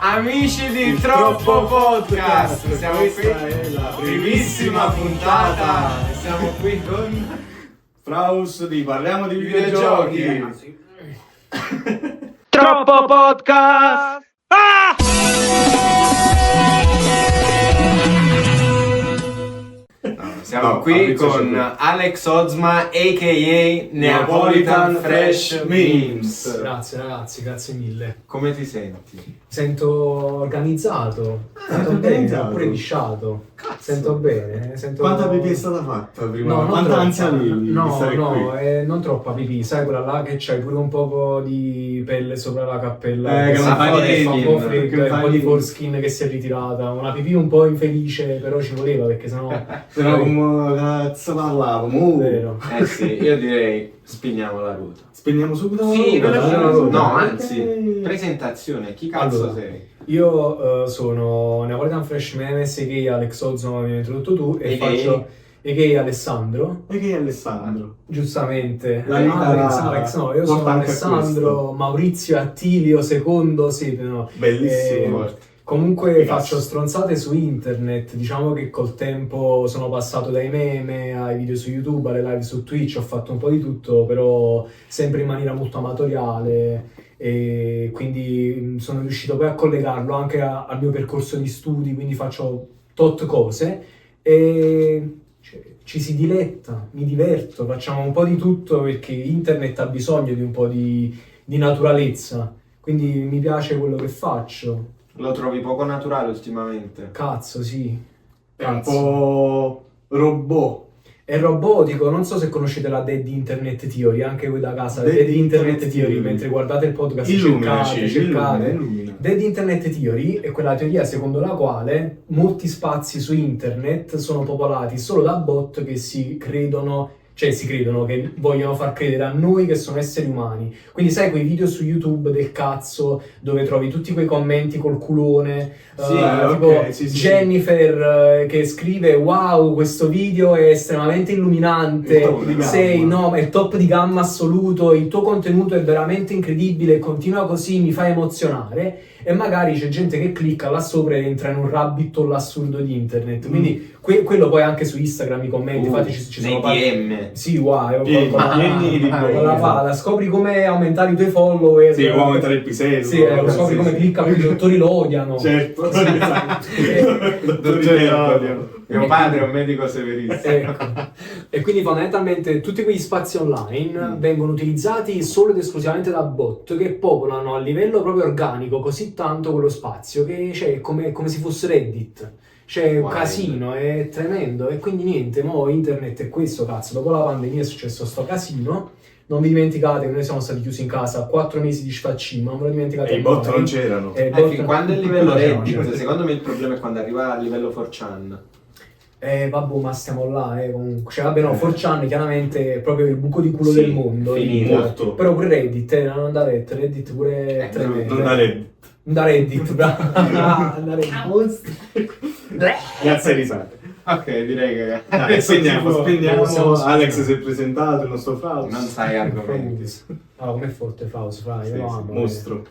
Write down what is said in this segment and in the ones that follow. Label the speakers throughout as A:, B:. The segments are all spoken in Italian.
A: Amici di Troppo Podcast, siamo qui,
B: è la
A: primissima puntata, e siamo qui con
B: Fraus di Parliamo di videogiochi.
A: Troppo Podcast! Siamo qui con Alex Ozma, a.k.a. Neapolitan Fresh Memes.
C: Grazie ragazzi, grazie mille.
A: Come ti senti?
C: Mi sento organizzato, sento bene,
B: organizzato?
C: pure lisciato. Sento bene, sento...
B: Quanta pipì è stata fatta prima?
C: No,
B: Quanta ansia avevi di stare qui?
C: non troppa pipì, sai quella là che c'hai pure un po' di pelle sopra la cappella,
B: Che non fai
C: fa un po'
B: skin,
C: freddo,
B: che
C: e un po'
B: fai-
C: di foreskin che si è ritirata, una pipì un po' infelice, però ci voleva perché sennò...
B: Però come cazzo parlavamo?
C: Vero.
A: Eh sì, io direi spegniamo la ruota.
B: Spegniamo subito
A: Sì,
B: la ruota,
A: no,
B: dai.
A: no, anzi,
B: Ok.
A: presentazione, chi cazzo
C: Allora,
A: sei?
C: Io sono Neapolitan Fresh Memes, a.k.a. Alex Ozma, mi hai introdotto tu, e
A: A.k.a.
C: faccio a.k.a. Alessandro.
B: E che è Alessandro?
C: Giustamente,
B: La vita
C: Alex, no, io sono
B: porta anche a
C: Alessandro
B: questo.
C: Maurizio Attilio II, sì, no.
B: Bellissimo.
C: Comunque
B: Che
C: faccio
B: cazzo.
C: stronzate su internet, diciamo che col tempo sono passato dai meme ai video su YouTube, alle live su Twitch, ho fatto un po' di tutto, però sempre in maniera molto amatoriale, e quindi sono riuscito poi a collegarlo anche al mio percorso di studi, quindi faccio tot cose e ci si diletta, mi diverto, facciamo un po' di tutto perché internet ha bisogno di un po' di naturalezza, quindi mi piace quello che faccio.
A: Lo trovi poco naturale ultimamente?
C: Cazzo, sì.
B: È un
C: Cazzo.
B: po' robot.
C: È robotico, non so se conoscete la Dead Internet Theory, anche voi da casa,
B: Dead
C: Dead Internet
B: Internet
C: Theory,
B: Theory.
C: mentre guardate il podcast
B: Illuminaci,
C: cercate.
B: illumina.
C: Dead Internet Theory è quella teoria secondo la quale molti spazi su internet sono popolati solo da bot che si credono che vogliono far credere a noi che sono esseri umani. Quindi sai quei video su YouTube del cazzo dove trovi tutti quei commenti col culone,
B: Sì,
C: tipo
B: ok, sì, sì,
C: Jennifer che scrive wow, questo video è estremamente illuminante,
B: Il top di gamma.
C: è il top di gamma assoluto, il tuo contenuto è veramente incredibile, continua così, mi fa emozionare. E magari c'è gente che clicca là sopra ed entra in un rabbit hole assurdo di internet. Quindi quello poi anche su Instagram i commenti, infatti ci sono
A: nei DM.
C: Sì, wow,
B: Pieni di
C: con la palla, scopri come aumentare i tuoi follower.
B: Sì, può aumentare il pisello.
C: Sì, scopri come cliccano i dottori lo odiano.
B: Certo.
A: Dottori odiano. Mio padre è un medico severissimo.
C: Ecco. E quindi fondamentalmente tutti quegli spazi online vengono utilizzati solo ed esclusivamente da bot che popolano a livello proprio organico così tanto quello spazio che c'è come se fosse Reddit. C'è un
A: Wow.
C: casino, è tremendo. E quindi niente, mo internet è questo, cazzo. Dopo la pandemia è successo sto casino. Non vi dimenticate che noi siamo stati chiusi in casa 4 mesi di sfaccino, non ve lo dimenticate
B: E i bot
C: mai.
B: non c'erano.
A: Fin quando è il livello
C: No,
A: Reddit,
C: no.
A: secondo me il problema è quando arriva a livello 4chan.
C: Vabbè, ma stiamo là, comunque. Cioè, vabbè, no, 4chan chiaramente è proprio il buco di culo
B: Sì,
C: del mondo.
A: finito.
B: Molto.
C: Però pure Reddit, non da Reddit pure è tremendo.
B: Non da Reddit.
C: Da Reddit, bravo. Da Reddit.
B: Grazie risate.
A: Ok, direi che
B: Dai, spegniamo.
C: possiamo
B: Alex si è presentato, il nostro Faust.
A: non sai argomenti.
C: Allora, com'è forte Faust, fra,
B: Sì,
C: io lo
B: sì,
C: amo.
B: mostro.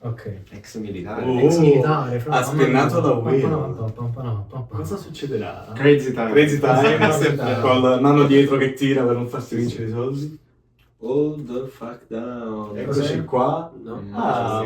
C: Ok.
A: Ex militare.
B: Oh.
C: Ex militare, fra.
B: Ha spennato la
C: Cosa
B: wheel. Cosa succederà?
A: Crazy time.
B: Crazy time,
C: Crazy time.
B: con il nano dietro che tira per non farsi vincere i soldi.
A: Hold the fuck down.
B: Eccoci qua.
A: No,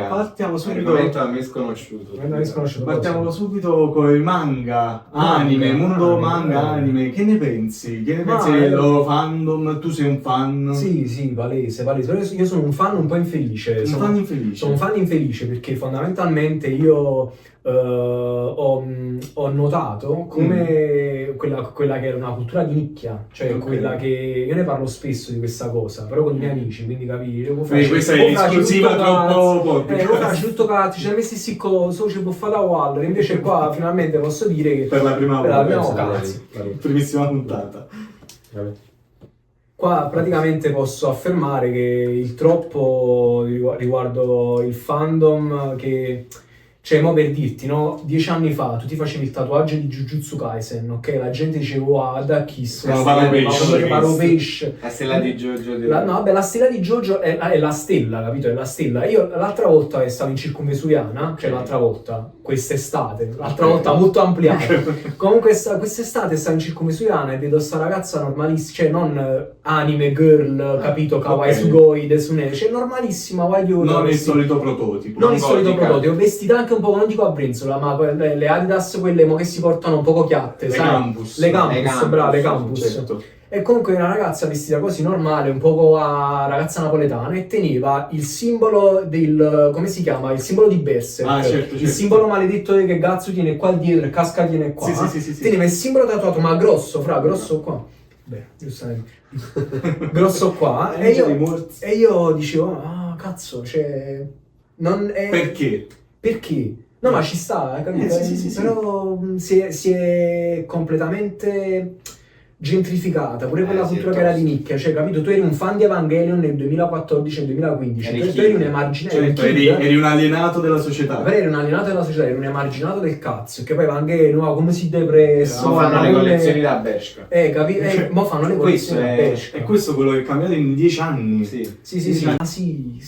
B: Partiamo subito.
A: Argomento a me sconosciuto.
C: Non è sconosciuto.
B: Partiamo subito con il manga, anime, mondo manga, anime. Che ne pensi? Che ne
C: Ma-
B: pensi dello fandom? Tu sei un fan?
C: Sì, palese. Però io sono un fan un po' infelice.
B: Un
C: Sono-
B: fan infelice.
C: Sono un fan infelice perché fondamentalmente io ho notato come quella che era una cultura di nicchia, cioè
B: Ok.
C: quella che io ne parlo spesso di questa cosa, però con i miei amici, quindi capisci?
B: Quindi questa è l'esclusiva troppo podcast.
C: Lo faccio tutto cazzo, ci hai messi sti coso, ci può fare da Waller, invece qua finalmente posso dire che
B: Per la prima
C: per la prima
B: volta.
C: cazzo.
B: Primissima puntata.
C: Qua praticamente posso affermare che il troppo riguardo il fandom che Cioè, mo per dirti, no? 10 anni fa tu ti facevi il tatuaggio di Jujutsu Kaisen, ok? La gente diceva, wow, da Kiss,
B: No,
C: Paro Pesce.
A: La stella di Jojo.
C: No, vabbè, la stella di Jojo è la stella, capito? È la stella. Io l'altra volta stavo in Circumvesuviana, cioè l'altra volta, quest'estate, l'altra volta molto ampliata. Comunque quest'estate stavo in Circumvesuviana e vedo sta ragazza normalissima, cioè non anime girl, capito? Kawaii Sugoi, Desune, cioè normalissima,
B: non il solito prototipo.
C: Non il solito prototipo, vestita anche un po', non dico a brinzola, ma le Adidas, quelle che si portano un poco chiatte,
B: Le
C: sai?
B: Campus.
C: Le Campus, brave, le Campus.
B: Certo.
C: E comunque una ragazza vestita così normale, un po' a ragazza napoletana, e teneva il simbolo del, come si chiama? Il simbolo di Berserk.
B: Ah, certo.
C: Il simbolo maledetto che Gatsu tiene qua dietro e Casca tiene qua.
B: Sì.
C: Teneva il simbolo tatuato, ma grosso, grosso qua. Beh, giustamente. Grosso qua. e io dicevo, ah, cazzo, cioè... Non è... Perché? No, ma ci sta, capito?
B: Sì.
C: Però si è completamente gentrificata, pure quella cultura che era di nicchia, cioè, capito? Tu eri un fan di Evangelion nel 2014 e 2015, tu eri un emarginato,
B: eri un alienato della società.
C: eri un alienato della società, eri un emarginato del cazzo, che poi Evangelion, come si depresso,
A: fanno le collezioni da Bershka.
C: capito? Mo fanno le collezioni da Bershka.
B: E questo è quello che è cambiato in 10 anni.
C: Sì. Ah, sì.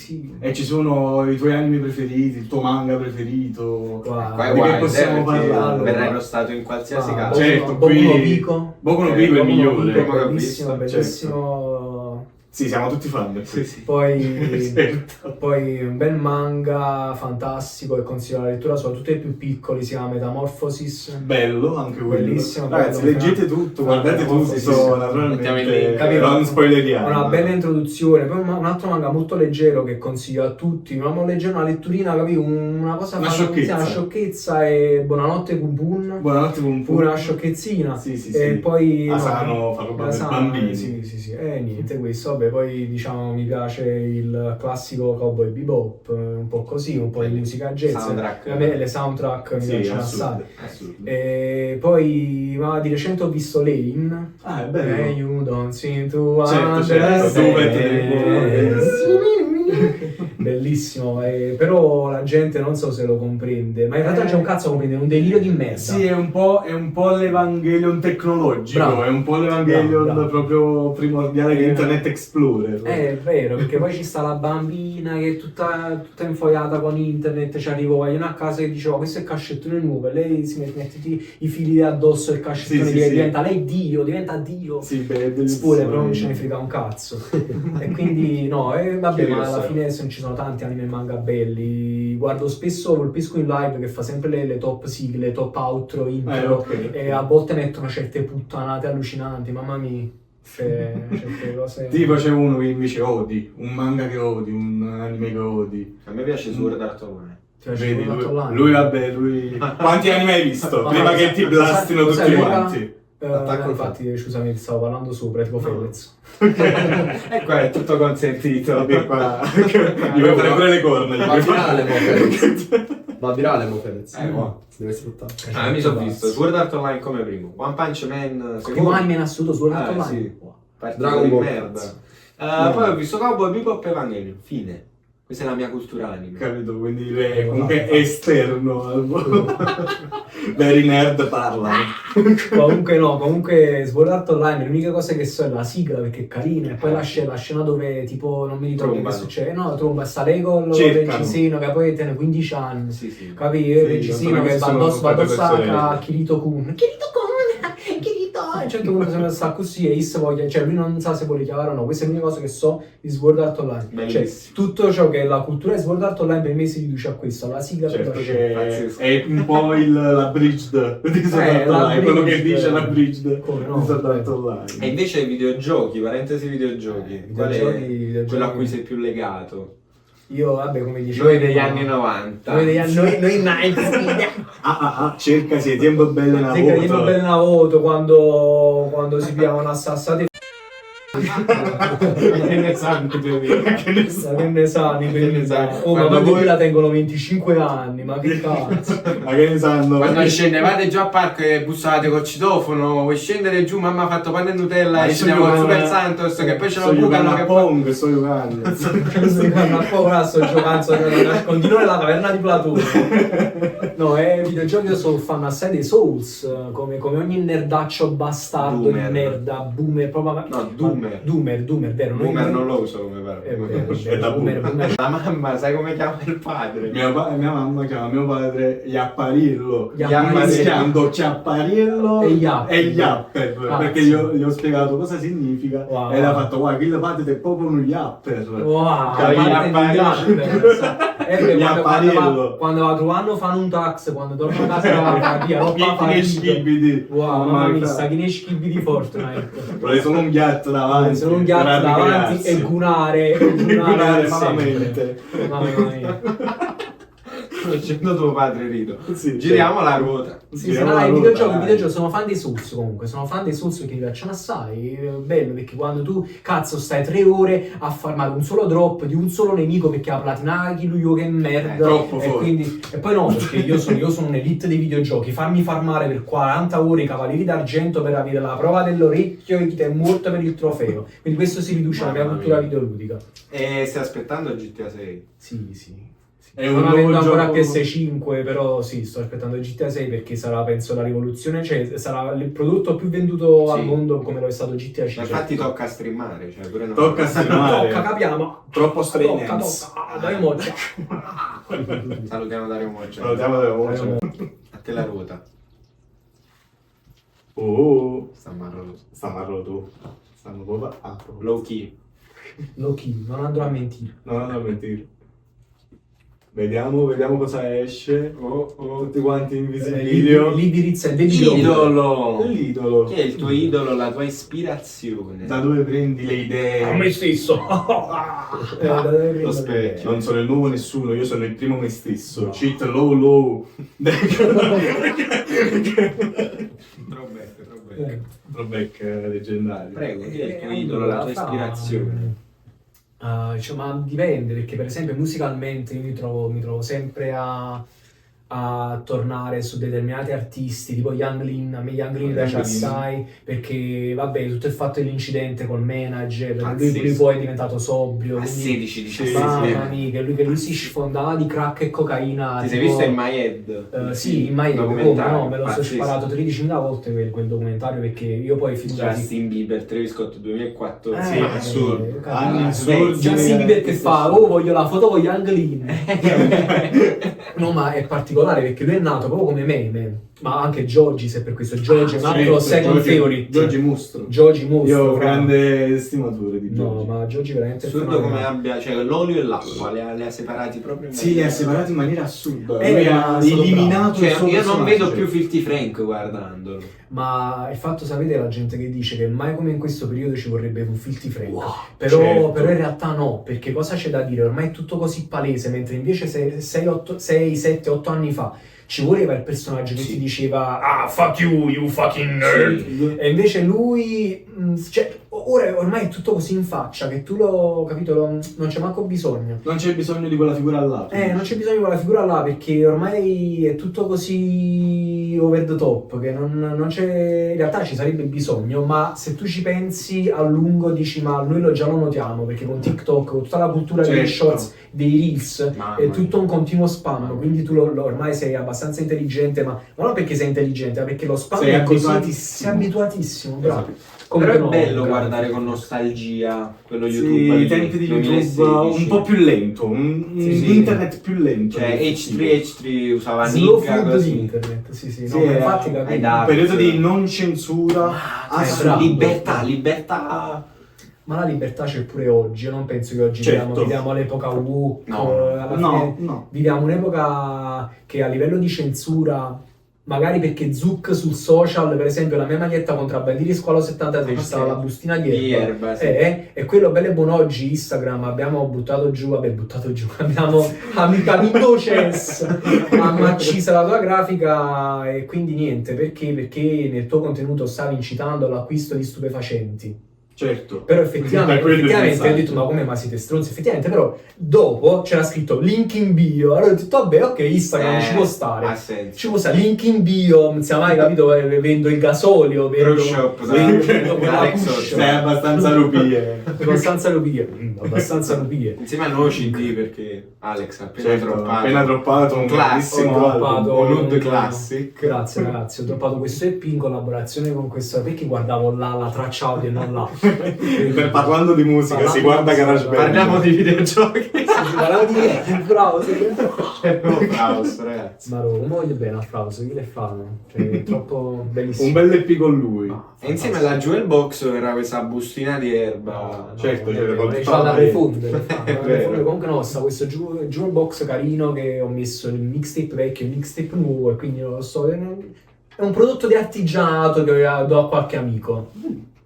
B: E ci sono i tuoi anime preferiti, il tuo manga preferito.
C: Wow.
B: Di che possiamo parlare?
A: Verrai arrestato in qualsiasi caso.
B: Certo,
C: Boku no
B: qui
C: Pico.
B: Boku no Pico è il migliore.
C: Bellissimo, bellissimo.
B: Sì, siamo tutti fan.
C: Poi,
B: Certo.
C: poi un bel manga fantastico che consiglio la lettura, soprattutto ai più piccoli, si chiama Metamorphosis.
B: Bello anche quello.
C: Bellissimo,
B: Ragazzi,
C: bello,
B: leggete tutto, guardate tutto,
A: Mettiamo il
B: naturalmente.
A: link.
B: Non spoileriamo.
C: Una bella introduzione, poi un altro manga molto leggero che consiglio a tutti, non leggero, una letturina, capito? Una cosa
B: Una sciocchezza.
C: Una sciocchezza, e Buonanotte Pum Pum.
B: Buonanotte con
C: Pure una sciocchezzina.
B: Sì.
C: E poi
B: Asano fa roba per bambini.
C: Sì. E niente, questo, vabbè, poi diciamo mi piace il classico Cowboy Bebop, un po' così, un po' di musica jazz. A me le soundtrack mi piacciono assai. E poi di recente ho visto Lane.
B: Ah, è bello.
C: You don't seem to
B: Certo,
C: bellissimo, però la gente non so se lo comprende, ma in realtà c'è un cazzo a comprendere, è un delirio di merda.
B: Sì, è un po' l'Evangelion tecnologico,
C: Bravo.
B: è un po' l'Evangelion
C: Bravo.
B: proprio primordiale di Internet Explorer.
C: È vero, perché poi ci sta la bambina che è tutta infoiata con internet, ci arrivo io a casa e dicevo questo è il cascettone nuovo, e lei si mette i fili addosso, il cascettone
B: Sì.
C: diventa lei Dio, diventa Dio.
B: Sì, bellissimo.
C: Spure, però non ce ne frega un cazzo. E quindi no, vabbè, ma alla fine ci sono tanti anime e manga belli. Guardo spesso Colpisco in live che fa sempre le top sigle, top outro, intro,
B: ok.
C: e a volte mettono certe puttanate allucinanti, mamma mia. Certe cose.
B: Tipo c'è uno che invece odi, un manga che odi, un anime che odi.
A: A me piace Sword Art Online.
B: Vedi, lui quanti anime hai visto? Prima che ti blastino tutti quanti.
C: Infatti, scusami, stavo parlando sopra, tipo Fedez.
A: E qua è tutto consentito.
B: Vabbè, qua gli vuoi fare pure le corna.
D: Va virale mo Fedez. Va virale mo Fedez. Deve sfruttare.
A: Mi sono visto Sword Art Online come primo, One Punch Man
C: Primo
A: secondo.
C: anime in assoluto, Sword Art Online.
A: Sì. Partito
D: Dragon
A: di
D: Ball.
A: merda. Poi ho visto Cowboy Bebop e Evangelion. Fine. Questa è la mia cultura anime.
B: Capito? Quindi lui è comunque esterno al mondo. Veri nerd parlano.
C: Comunque Sword Art Online, l'unica cosa che so è la sigla perché è carina, e poi la scena dove tipo non mi ricordo che succede, no, tromba, sta lei con il regisino che poi tiene 15 anni,
A: Sì.
C: capì? Il regisino che va addosso a
B: persone.
C: Kirito-kun, a un certo punto se sta così e Is voglia, cioè lui non sa se vuole chiamare o no, questa è l'unica cosa che so di Sword Art Online. Cioè, tutto ciò che è la cultura di Sword Art Online per me si riduce a questo, alla sigla per
B: Certo
C: la scena.
B: che è un po' la bridged di Sword Art
C: la
B: Online, quello che
C: bridged.
B: dice la bridged
C: Come no?
B: di Sword Art Online.
A: E invece i videogiochi, parentesi videogiochi. Qual è quello a cui sei più legato?
C: Io, vabbè, come dicevo,
A: Noi degli anni 90.
C: noi 90
B: cerca se tempo bello una
C: sì, che io bello una voto quando si piavano assassati.
A: Che ne sanno i tuoi amici?
B: Che ne so.
C: Che ne sanno i
A: Che ne
C: tuoi
A: sanno?
C: amici? Oh, ma
A: Quando
C: quando
A: voi-
C: qui la tengono 25 anni, ma che cazzo?
B: Ma che ne sanno?
A: Quando scendevate giù a parco e bussavate col citofono, vuoi scendere giù, mamma ha fatto pane e Nutella
B: Ma
A: e
B: io
A: scendiamo al
B: sto
A: Super
B: giocando-
A: Santos che poi ce
B: sto
A: lo bucano
B: giocando
A: che
B: a
A: poi...
B: Pong, sto giocando.
C: Sto giocando, continuo nella caverna di Platone. No, videogiochi io sono fan assai dei Souls, come ogni nerdaccio bastardo
A: Boomer.
C: di merda, boomer, proprio...
A: No, Doomer.
C: Doomer, vero?
A: Boomer non lo uso come
C: È vero,
A: parlo.
B: È da
C: boomer.
A: La mamma, sai come chiama il padre?
B: Mia mamma chiama mio padre Iapparillo,
C: Iapparillo.
B: mischiando Chiappariello
C: E Yapper.
B: e Yapper,
C: Ah,
B: perché
C: sì.
B: gli ho spiegato cosa significa
C: Wow.
B: e l'ha fatto, guarda, il padre è proprio un Yapper.
C: Wow,
B: Capito? Iapparillo.
C: quando va trovando fanno un tax, quando torna a casa va via, roba
B: Che schibidi.
C: Wow, mamma mia, sta che ne schibbi di Fortnite.
B: Vorrei solo un ghiaccio davanti.
C: Sono un gatto
B: per
C: davanti
B: ricrearsi.
C: e gunare
B: Gunare
C: sempre.
B: malamente.
C: Mamma mia.
A: Facendo tuo padre rido.
B: Sì,
A: Giriamo la ruota.
C: Sì,
B: Giriamo
C: no,
B: la
C: i
B: ruota,
C: videogiochi,
B: dai.
C: sono fan dei Souls comunque, sono fan dei Souls perché mi piacciono assai, è bello perché quando tu cazzo stai 3 ore a farmare un solo drop di un solo nemico perché ha platinati lui che merda
B: troppo
C: e,
B: forte.
C: e poi no, perché io sono un'elite dei videogiochi, farmi farmare per 40 ore i cavalieri d'argento per avere la prova dell'orecchio e chi ti è morto per il trofeo, quindi questo si riduce alla mia
A: Mamma
C: cultura
A: mia.
C: videoludica.
A: E stai aspettando GTA 6?
C: Sì.
B: È un
C: Non avendo
B: nuovo
C: ancora
B: gioco-
C: PS5, però sì, sto aspettando il GTA 6 perché sarà, penso, la rivoluzione, cioè sarà il prodotto più venduto
A: Sì.
C: al mondo come lo è stato GTA 5.
A: Ma infatti tocca streamare, cioè pure no.
B: Tocca streamare.
C: Tocca, capiamo.
B: Troppo
C: Tocca.
B: streamers.
C: Ah, dai, moccia.
A: Salutiamo Dario Moccia.
B: Salutiamo della voce.
A: A te la ruota.
B: Oh,
A: Stiamo a ruota.
B: stanno a roto. Stanno proprio a roto.
A: Low key.
C: Loki, non andrò a mentire.
B: Non a mentire. Vediamo cosa esce. Tutti quanti in video.
C: Libirizza e vedi Globo.
A: Idolo!
B: L'idolo.
A: Chi è il tuo idolo, la tua ispirazione?
B: Da dove prendi le idee?
C: A me stesso.
A: Lo specchio.
B: Non sono il nuovo nessuno, io sono il primo me stesso. Cheat low.
A: Throwback.
B: Throwback leggendario.
A: Prego, chi è il tuo idolo, la tua ispirazione?
C: Cioè, ma dipende perché per esempio musicalmente io mi trovo sempre a tornare su determinati artisti tipo Young Lean. A me Young Lean piace
B: Young Lean.
C: assai perché vabbè tutto il fatto dell'incidente col manager, lui
A: Pazzesco.
C: poi è diventato sobrio,
A: A
C: quindi
A: 16-17
C: mamma
A: anni.
C: mia, che lui si sfondava di crack e cocaina.
A: Ti sei
C: tipo-
A: visto in My Head?
C: sì, in My Head, come
A: Documentario,
C: no, me lo sono
A: pazzesco.
C: sparato 13.000 volte quel documentario perché io poi figurati.
A: Justin Bieber, Travis Scott 2014.
B: Sì, assurdo.
C: Anni
B: assurdi.
C: Justin Bieber che fa, oh voglio la foto con Young Lean. No, ma è particolare perché lui è nato proprio come meme, ma anche Giorgi, se per questo Giorgi è un altro second favorite.
B: Giorgi Mostro.
C: Giorgi Mostro.
B: Io ho
C: fra-
B: grande stimatore di
C: No,
B: Giorgi.
C: ma Giorgi veramente è
A: Assurdo come
C: fenomenale.
A: abbia, cioè l'olio e l'acqua li ha separati proprio in
B: Sì, li
A: maniera-
B: ha separati in maniera assurda.
C: Eh,
B: Lui
C: ma
B: ha
C: sono
B: eliminato il
A: Cioè,
B: suo
A: io non
B: personaggio.
A: vedo più Filthy Frank guardandolo.
C: Ma il fatto, sapete, la gente che dice che mai come in questo periodo ci vorrebbe un Filthy Frank.
A: Wow,
C: Però,
B: certo.
C: però in realtà no, perché cosa c'è da dire? Ormai è tutto così palese, mentre invece 6, 7, 8 anni fa ci voleva il personaggio che
A: Sì.
C: ti diceva ah, fuck you fucking nerd.
B: Sì.
C: E invece lui, cioè, ora ormai è tutto così in faccia che tu lo, capito, non c'è manco bisogno.
B: Non c'è bisogno di quella figura là.
C: Non c'è bisogno di quella figura là perché ormai è tutto così over the top che non c'è, in realtà ci sarebbe bisogno, ma se tu ci pensi a lungo dici ma noi già lo notiamo perché con TikTok, con tutta la cultura dei
B: Certo.
C: shorts, dei reels,
A: Mamma
C: è tutto un continuo spam,
A: Mamma
C: quindi tu ormai sei abbastanza intelligente, ma non perché sei intelligente, ma perché lo spam
B: Sei
C: è così,
B: abituatissimo.
C: sei abituatissimo, bravo.
B: Esatto.
C: Comunque
A: Però è
C: no,
A: bello
C: grazie.
A: guardare con nostalgia quello
B: Sì,
A: YouTube.
B: i tempi di YouTube
A: 2016.
B: un po' più lento, un
A: Sì.
B: internet più lento.
A: Cioè H3 usava
C: Slow
A: Nicca
C: food di
A: così.
C: internet, sì,
B: Sì,
C: no, ma infatti
A: ai
C: capito.
A: dati.
B: Un periodo di non censura.
C: bravo.
A: Libertà.
C: Ma la libertà c'è pure oggi, io non penso che oggi
B: Certo.
C: viviamo l'epoca woke,
A: No.
C: alla
B: No,
C: fine
B: no.
C: viviamo un'epoca che a livello di censura, magari perché Zuc sul social, per esempio la mia maglietta contro a Bandiri Squalo 73 ci stava la bustina di
A: Di
C: erba,
A: erba, sì.
C: e quello bello e buono oggi Instagram abbiamo buttato giù, abbiamo amicato Chess, ammacisa la tua grafica e quindi niente, perché nel tuo contenuto stavi incitando all'acquisto di stupefacenti.
B: Certo.
C: Però
B: Per quello
C: effettivamente
B: è
C: ho detto ma come, ma siete stronzi? Effettivamente però dopo c'era scritto link in bio, allora ho detto vabbè ok, Instagram ci può stare,
A: Ha senso.
C: ci può stare, link in bio, non si è mai capito, vendo il gasolio, vendo
A: Shop,
C: vendo quella
A: Alex,
C: push.
B: Sei abbastanza lupie.
C: Abbastanza lupie.
A: Insieme al nuovo CD perché Alex ha appena
B: Certo,
A: droppato.
B: appena droppato un grandissimo
C: Ho
B: album.
C: droppato
A: un Hood Classic.
C: Grazie ragazzi, ho droppato questo EP in collaborazione con questo, perché guardavo là la traccia audio e non là.
B: Parlando di musica, si guarda GarageBand.
A: Parliamo di videogiochi.
C: Parlavo di bravo,
A: Applauso, ragazzi.
C: ma non voglio bene, applauso, chi le fanno? Cioè, è troppo bellissimo.
B: Un bel EP con lui.
A: E insieme alla Jewel Box era questa bustina di erba.
B: Certo,
C: c'era
B: con
C: da
B: tutta la-
C: refondere.
B: È vero.
C: Comunque no, sta questo jewel box carino che ho messo il mixtape vecchio e il mixtape nuovo e quindi non lo so, è un prodotto di artigianato che do a qualche amico.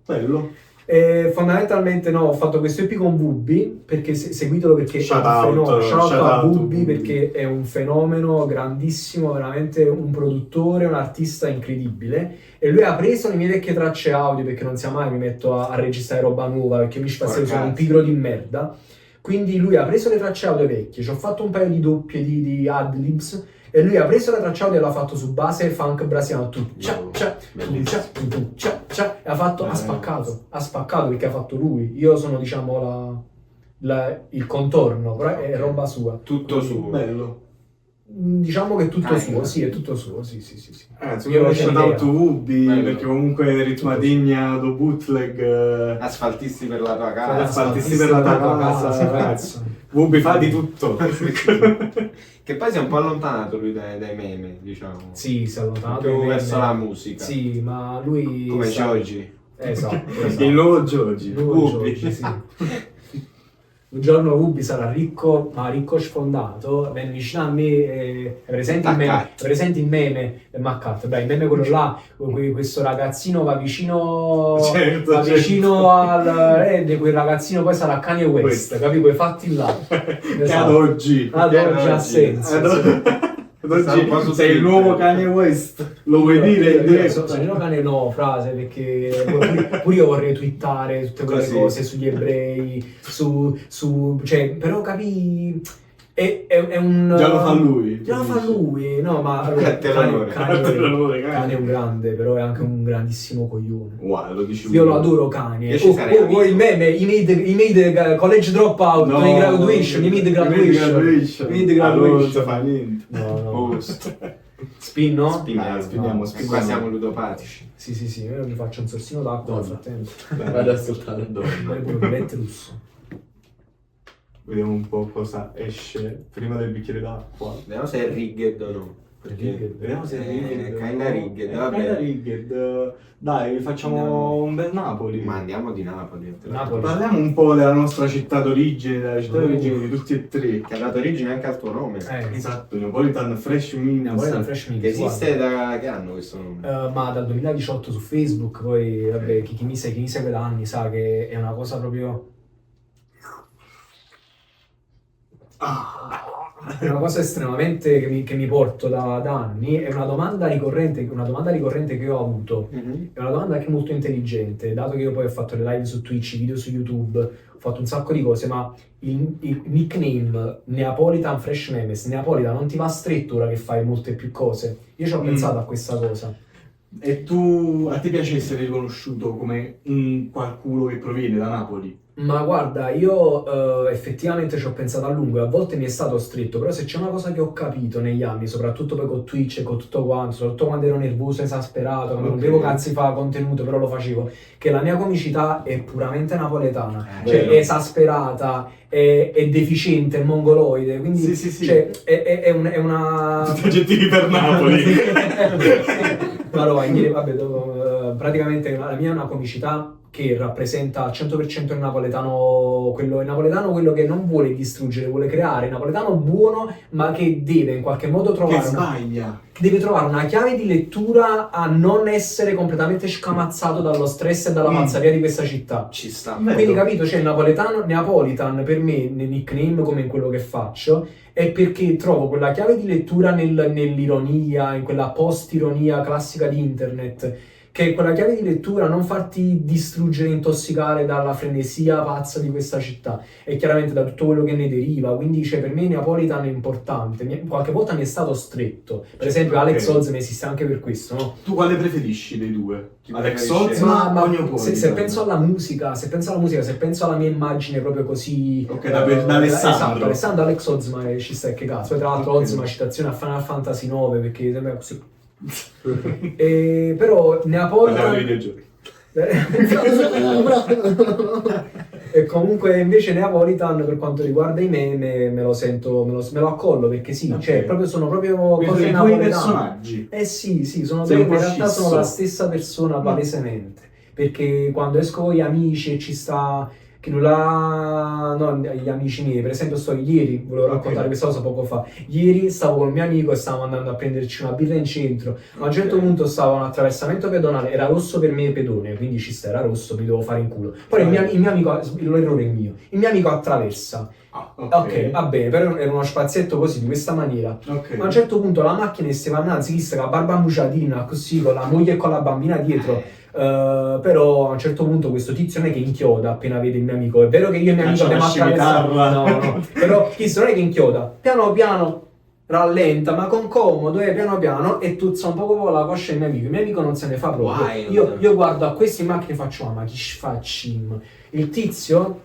B: Bello.
C: E fondamentalmente no, ho fatto questo EP con Bubbi perché seguitelo perché
B: Shout
C: è un fenomeno.
B: out,
C: Shout out
B: shout
C: a
B: out
C: Bubbi
B: Bubbi.
C: perché è un fenomeno grandissimo, veramente un produttore, un artista incredibile e lui ha preso le mie vecchie tracce audio perché non sia mai mi metto a registrare roba nuova perché mi ci fa sono un pigro di merda. Quindi lui ha preso le tracce audio vecchie, ci ho fatto un paio di doppie di ad-libs e lui ha preso la traccia audio e l'ha fatto su base funk brasiliano tu cia cia tu cia tu cia cia e ha spaccato perché ha fatto lui. Io sono diciamo il contorno, però è roba sua.
A: Tutto suo.
B: Bello.
C: Diciamo che è tutto
A: Ah,
C: suo,
A: ecco.
C: sì, è tutto suo, sì.
B: Ragazzi,
C: Io
B: io ho
C: ho
B: shout
C: idea.
B: out Ubi
A: Bello.
B: perché comunque ritmadigna do bootleg.
A: Asfaltisti per la tua casa.
B: Asfaltisti per la tua casa,
C: sì,
B: ragazzi. Ubi fa di tutto.
A: Che poi si è un po' allontanato lui dai meme, diciamo.
C: Sì, si è allontanato
A: Più
C: dai
A: verso
C: meme.
A: la musica.
C: Sì, ma lui
A: Come
C: sa-
A: Giogi.
C: Esatto.
B: Il nuovo Giogi.
A: Ubi.
C: Sì. Un giorno Ubi sarà ricco, ma ricco sfondato, viene vicino a me, è presente il meme, Maccat, beh, il meme quello là, questo ragazzino va vicino,
B: Certo,
C: va
B: certo.
C: vicino al quel ragazzino poi sarà Kanye West, capi? Quei fatti là.
B: Che ad oggi.
C: Ad oggi ha senso.
B: Ad oggi sei il nuovo Kanye West. Lo vuoi dire?
C: Io Kanye no, frase, perché pure io vorrei twittare tutte quelle
A: Così.
C: cose sugli ebrei, cioè, però capì, è un...
B: Già lo fa lui.
C: Già lo fa lui, no, ma allora,
A: Te l'onore.
C: Kanye è un grande, però è anche un grandissimo coglione.
B: Wow, lo dici
C: Io
B: lui.
C: lo adoro Kanye.
A: Io ci sarei amico.
C: Il meme, i made college dropout,
B: No,
C: i graduation, i made graduation. I made
B: Allora non si
C: graduation.
B: fa niente.
C: No.
A: Post.
C: Spin, no?
B: Spiniamo.
A: E qua siamo ludopatici.
C: Sì, io mi faccio un sorsino d'acqua nel frattempo.
D: Vado ad ascoltare il
C: Poi pure un biglietto russo.
B: Vediamo un po' cosa esce prima del bicchiere d'acqua.
A: Vediamo se è rigged o no. Perché
B: Vediamo se è rigged.
A: kinda rigged,
B: Kinda
A: vabbè.
B: rigged. Dai, facciamo un bel Napoli.
A: Ma andiamo di Napoli.
C: Napoli.
B: Parliamo un po' della nostra città d'origine, della città d'origine di tutti e tre.
A: Che ha dato origine anche al tuo nome.
B: Esatto, Neapolitan Fresh Mix.
C: Napoletan Fresh Mix.
A: Che esiste da che anno questo nome?
C: Ma dal 2018 su Facebook, poi vabbè, chi mi segue da anni sa che è una cosa proprio... È una cosa estremamente che mi porto da anni, è una domanda ricorrente che ho avuto. È una domanda anche molto intelligente, dato che io poi ho fatto le live su Twitch, i video su YouTube, ho fatto un sacco di cose, ma il nickname Neapolitan Fresh Memes, Neapolitan non ti va stretto ora che fai molte più cose? Io ci ho pensato a questa cosa.
B: E tu, a te piace essere riconosciuto come un qualcuno che proviene da Napoli?
C: Ma guarda, io effettivamente ci ho pensato a lungo e a volte mi è stato stretto, però se c'è una cosa che ho capito negli anni, soprattutto poi con Twitch e con tutto quanto, soprattutto quando ero nervoso, esasperato, quando non avevo cazzi fa contenuto, però lo facevo, che la mia comicità è puramente napoletana, cioè
B: vero.
C: è esasperata, è deficiente, è mongoloide, quindi
B: Sì.
C: cioè, è una...
B: Tutti aggettivi per Napoli.
C: Allora, vabbè, praticamente la mia è una comicità che rappresenta al 100% il napoletano, quello che non vuole distruggere, vuole creare, il napoletano buono, ma che deve in qualche modo
B: Che
C: trovare
B: sbaglia.
C: deve trovare una chiave di lettura a non essere completamente scamazzato dallo stress e dalla pazzeria di questa città.
A: Ci sta.
B: Beh,
C: Quindi capito, c'è il Neapolitan per me nel nickname come in quello che faccio è perché trovo quella chiave di lettura nell'ironia, in quella post-ironia classica di internet che quella chiave di lettura, non farti distruggere, intossicare dalla frenesia pazza di questa città e chiaramente da tutto quello che ne deriva. Quindi per me Neapolitan è importante. Qualche volta mi è stato stretto, per esempio Alex Oz ne esiste anche per questo, no?
B: Tu quale preferisci dei due?
A: Chi
B: Alex
A: preferisci?
B: Oz
C: Ma
B: o Neapolitan?
C: se penso alla musica, se penso alla mia immagine proprio così,
B: Ok, da Alessandro.
C: esatto, Alessandro Alex Oz, ma ci sta che cazzo. Poi tra l'altro
B: Ok.
C: Oz, una citazione a Final Fantasy 9 perché sembra così. Però
B: Parliamo di
C: Neapolitan
B: videogiochi.
C: e comunque invece Neapolitan per quanto riguarda i meme me lo sento, me lo accollo perché sì,
B: Ok.
C: cioè sono proprio
B: Quindi
C: cose
B: i tuoi
C: napoletane.
B: personaggi.
C: Sì, sono
B: Sei
C: in
B: un po'
C: realtà sono
B: scisso.
C: la stessa persona palesemente, perché quando esco con gli amici e ci sta che nulla, no, gli amici miei, per esempio ieri, volevo raccontare
B: Ok.
C: questa cosa poco fa, ieri stavo con un mio amico e stavamo andando a prenderci una birra in centro, ma a un certo
A: Ok.
C: punto stavo a un attraversamento pedonale, era rosso per me pedone, quindi ci sta, era rosso, mi dovevo fare in culo, poi il mio amico, l'errore è mio, il mio amico attraversa, ok, va bene, però era uno spazietto così, di questa maniera.
B: Ok.
C: Ma a un certo punto la macchina stava innanzi, vista con la barba muciatina, così, con la moglie e con la bambina dietro. Però a un certo punto questo tizio non è che inchioda appena vede il mio amico. È vero che io e il mio amico
B: Caccia
C: abbiamo
B: una
C: attraversato.
B: scimitarra.
C: No. Però questo non è che inchioda. Piano piano rallenta, ma con comodo, piano piano, e tuzza un po' la coscia del mio amico. Il mio amico non se ne fa proprio.
A: Wild.
C: Io guardo a questi in macchina e faccio, ma chi facciamo? Il tizio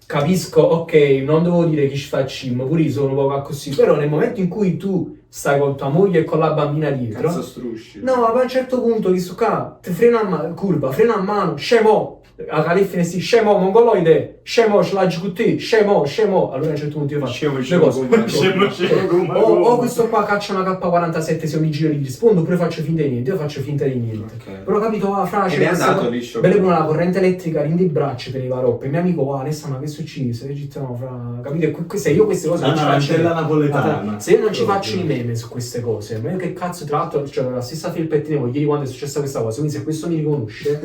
C: capisco, ok, non devo dire chi facciamo, pure io sono un po' così, però nel momento in cui tu stai con tua moglie e con la bambina dietro,
A: Cazzo strusci.
C: no, ma a un certo punto questo qua ti frena a mano, curva, frena a mano, scemo, a califine sti, scemo, mongoloide, scemo, ce l'hai con te, scemo. Allora a un certo punto io faccio due cose.
B: Scemo,
C: O questo qua caccia una K47 se mi giro gli rispondo, oppure faccio finta di niente, io faccio finta di niente.
A: Ok.
C: Però capito, va, fra,
A: Ed è andato liscio.
C: belle con la corrente elettrica, rindi il braccio teneva roppe. Il mio amico, va, Alessandro, ma che succede? No, fra, capito? Se io queste cose
B: La
C: non ci faccio,
B: tarantella napoletana.
C: se io non ci faccio i meme su queste cose, ma io che cazzo, tra l'altro, c'era la stessa felpettina ieri quando è successa questa cosa, quindi se questo mi riconosce.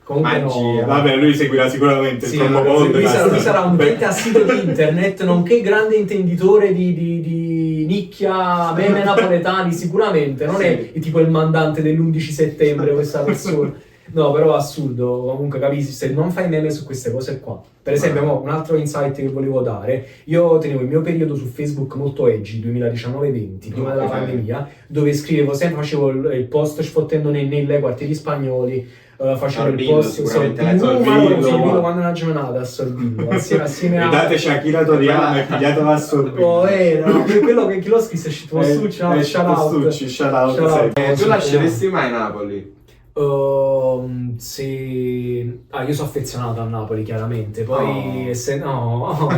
C: Comunque
A: Magia.
C: no.
B: Vabbè, lui seguirà sicuramente il
C: Sì,
B: promo
C: lui
B: podcast.
C: sarà un utente assito di internet, nonché grande intenditore di nicchia meme napoletani, sicuramente. Non è tipo il mandante dell'11 settembre questa persona. No, però assurdo, comunque capisci, se non fai meme su queste cose qua. Per esempio, mo, un altro insight che volevo dare, io tenevo il mio periodo su Facebook molto edgy, 2019-20, prima della pandemia, dove scrivevo sempre, facevo il post sfottendo nei quartieri spagnoli, facevo il
A: Sorbillo,
C: post
A: sicuramente l'hai
C: Sorbillo
B: Sorbillo.
C: quando è una giornata a Sorbillo, assieme
B: E
C: a...
B: date Shakira Toriano e pigliatela a Sorbillo.
C: Oh, no, quello che chi lo scrisse è scritto Stucci, no, shout out.
B: Stucci, shout out.
C: Shout out.
A: Tu lasceresti mai Napoli?
C: Se... io sono affezionato a Napoli chiaramente, poi
A: Oh.
C: se no...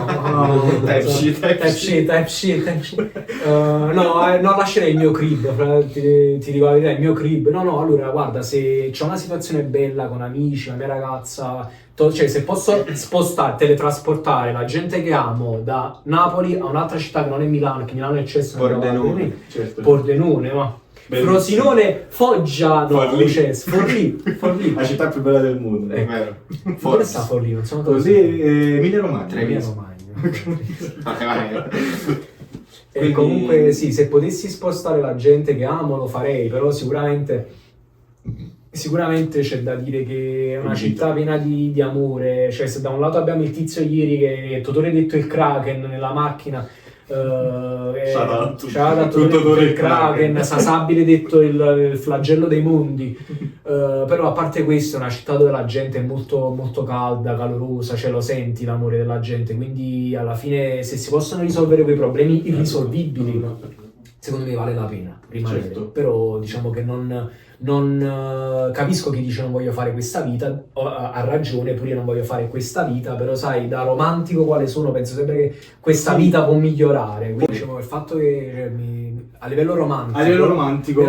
A: Type shit.
C: Non lascerei il mio crib, ti dico la verità, il mio crib. No, allora guarda, se c'è una situazione bella con amici, la mia ragazza, cioè se posso spostare, teletrasportare la gente che amo da Napoli a un'altra città che non è Milano, che Milano è eccesso,
A: Pordenone.
B: Certo.
C: Pordenone, ma...
B: Bellissimo.
C: Frosinone, Foggia, no,
B: Forlì.
C: Forlì.
B: La città più bella del mondo.
C: Ecco.
A: Vero.
C: Dove sta Forlì? Non sono
B: Così, Emilia Romagna.
A: Treviso.
C: Romagna. E
A: Quindi-
C: comunque sì, se potessi spostare la gente che amo lo farei, però sicuramente c'è da dire che è una città piena di amore, cioè se da un lato abbiamo il tizio ieri che Totore detto il Kraken nella macchina,
B: Tutto
C: il Kraken, Sasabile detto il flagello dei mondi, però a parte questo è una città dove la gente è molto, molto calda, calorosa, cioè lo senti l'amore della gente, quindi alla fine se si possono risolvere quei problemi irrisolvibili, secondo me vale la pena rimanere.
B: Certo.
C: Però diciamo che non capisco chi dice non voglio fare questa vita, ha ragione, pure io non voglio fare questa vita, però sai, da romantico quale sono, penso sempre che questa vita può migliorare. Quindi diciamo il fatto che a livello romantico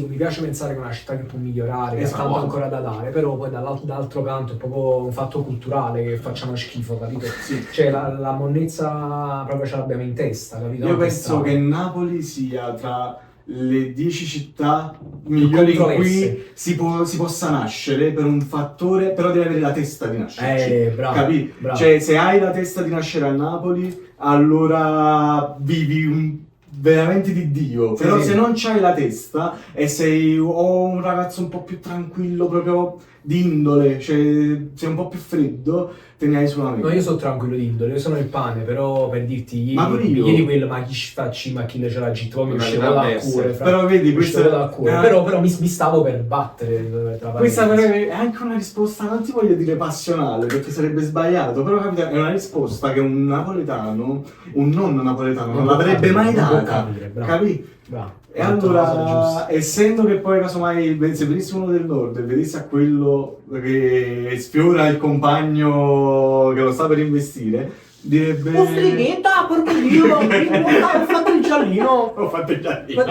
C: mi piace pensare che è una città che può migliorare, che ha
B: Esatto.
C: tanto ancora da dare, però poi dall'altro canto è proprio un fatto culturale che facciamo schifo, capito?
B: Sì.
C: Cioè la monnezza proprio ce l'abbiamo in testa, capito?
B: Io
C: Non
B: penso
C: questa-
B: che Napoli sia tra le 10 città migliori in
C: controverse.
B: cui si possa nascere per un fattore, però devi avere la testa di nascere.
C: bravo,
B: Capì?
C: bravo.
B: Cioè, se hai la testa di nascere a Napoli, allora vivi veramente di Dio,
C: Sì,
B: però
C: sì.
B: se non c'hai la testa e sei o un ragazzo un po' più tranquillo, proprio di indole, cioè sei un po' più freddo, te ne hai solamente.
C: No, io sono tranquillo di indole, io sono il pane, però per dirti,
B: Ma pure io.
C: ieri quello, ma chi facci, ma chi le c'è la GT, poi mi
A: Una
C: uscivo dal
A: bestia.
C: cuore, fra.
B: Però vedi,
C: Mi
B: questa
C: uscivo dal cuore.
B: è-
C: Però mi stavo per battere tra
B: Questa
C: parentesi.
B: è anche una risposta, non ti voglio dire passionale perché sarebbe sbagliato, però capita, è una risposta che un napoletano, un non napoletano, non
C: può
B: l'avrebbe
C: capire,
B: mai
C: non può
B: data.
C: capire, bravo.
B: Capì?
C: Bravo.
B: E
C: Hai detto la cosa
B: allora,
C: giusta.
B: essendo che poi casomai se venisse uno del nord e vedesse a quello che sfiora il compagno che lo sta per investire, direbbe...
C: Oh freghetta, porco Dio, ho fatto il giallino.
B: Ho fatto il giardino.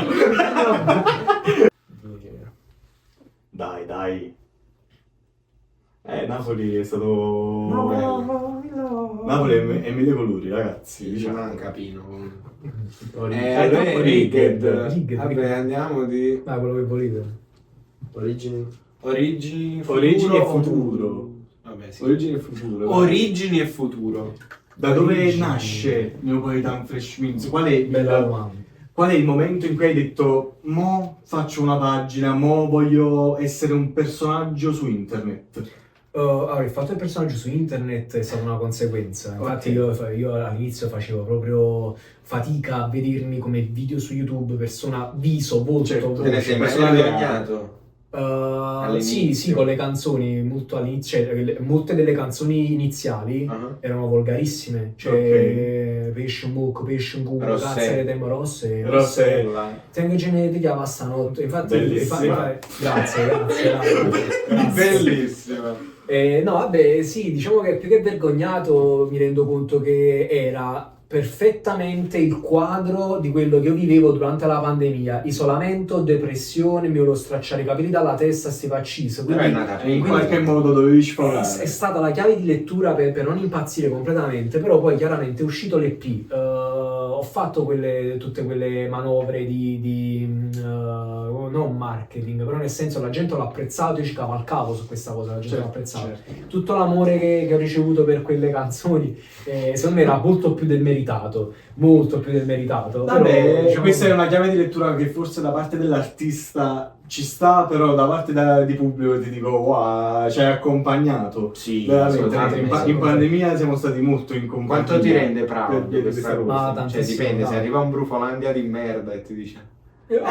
B: Dai. Napoli è stato... Napoli è mille colori, ragazzi.
A: Ci
B: Diciamo.
A: manca Pino.
B: È troppo
A: Rigged.
C: Rigged.
A: Vabbè, andiamo di
C: Ah, quello che volete.
D: Origini.
A: origini,
B: Origini e
A: o-
B: futuro.
A: Vabbè, sì.
B: Origini e futuro. dai.
A: Origini e futuro.
B: Da dove
C: Origini.
B: nasce Neapolitan Fresh Mints?
C: Bella domanda.
B: Qual è il momento in cui hai detto mo faccio una pagina, mo voglio essere un personaggio su internet?
C: Allora, il fatto del personaggio su internet è stata una conseguenza. Infatti,
B: Ok.
C: io all'inizio facevo proprio fatica a vedermi come video su YouTube, persona, viso, volto,
B: Certo.
C: voce.
A: Te ne sei mai
B: personale-
A: vergognato?
C: Sì,
A: All'inizio.
C: con le canzoni molto all'inizio, cioè, molte delle canzoni iniziali
A: Ah.
C: erano volgarissime, cioè pesce un buco, pesce un culo,
A: Rosse.
C: cazzere temo rosse,
A: Rossella.
C: tengo ce di chiama stanotte, infatti,
B: Bellissima.
C: grazie.
A: Bellissima.
C: No, vabbè, sì, diciamo che più che vergognato mi rendo conto che era perfettamente il quadro di quello che io vivevo durante la pandemia: isolamento, depressione, mi volevo stracciare i capelli dalla testa, sti vaccisi.
A: Però è nata
B: In
A: prima.
B: qualche modo dovevi
C: È
B: sforare.
C: stata la chiave di lettura per non impazzire completamente, però poi chiaramente è uscito l'EP. Ho fatto tutte quelle manovre non marketing, però nel senso la gente l'ha apprezzato, io ci cavalcavo su questa cosa, la gente l'ha apprezzato.
B: Certo.
C: Tutto l'amore che ho ricevuto per quelle canzoni, secondo me era molto più del meritato, molto più del meritato.
B: Vabbè,
C: Però, diciamo,
B: questa è una chiave di lettura che forse da parte dell'artista ci sta, però da parte di pubblico ti dico, wow, ci hai accompagnato.
A: Sì,
B: Veramente,
A: assolutamente.
B: in pandemia siamo stati molto in compagnia.
A: Quanto ti rende
B: per
A: proud
B: via di
A: questa
B: questa
A: cosa?
C: Ah,
A: Cioè
C: tantissimo,
A: dipende, se
C: no.
A: arriva un Brufolandia di merda e ti dice
B: lo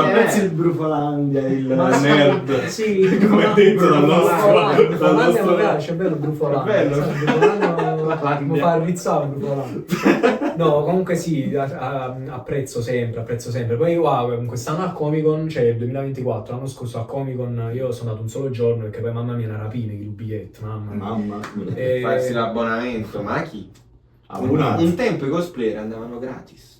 B: apprezzi il Brufolandia, il
C: Ma sì,
B: nerd.
C: sì,
B: Come detto dal nostro...
C: Brufolandia mi piace, è bello Brufolandia.
B: È bello.
C: Brufolandia mi fa arrizzare Brufolandia. No, comunque sì, apprezzo sempre. Poi wow, quest'anno al Comic Con, cioè il 2024, l'anno scorso al Comic Con, io sono andato un solo giorno perché poi mamma mia una rapina, il biglietto, mamma mia.
B: Mamma mia.
C: E-
A: farsi l'abbonamento, ma chi?
B: Abbonato.
A: Un tempo i cosplayer andavano gratis.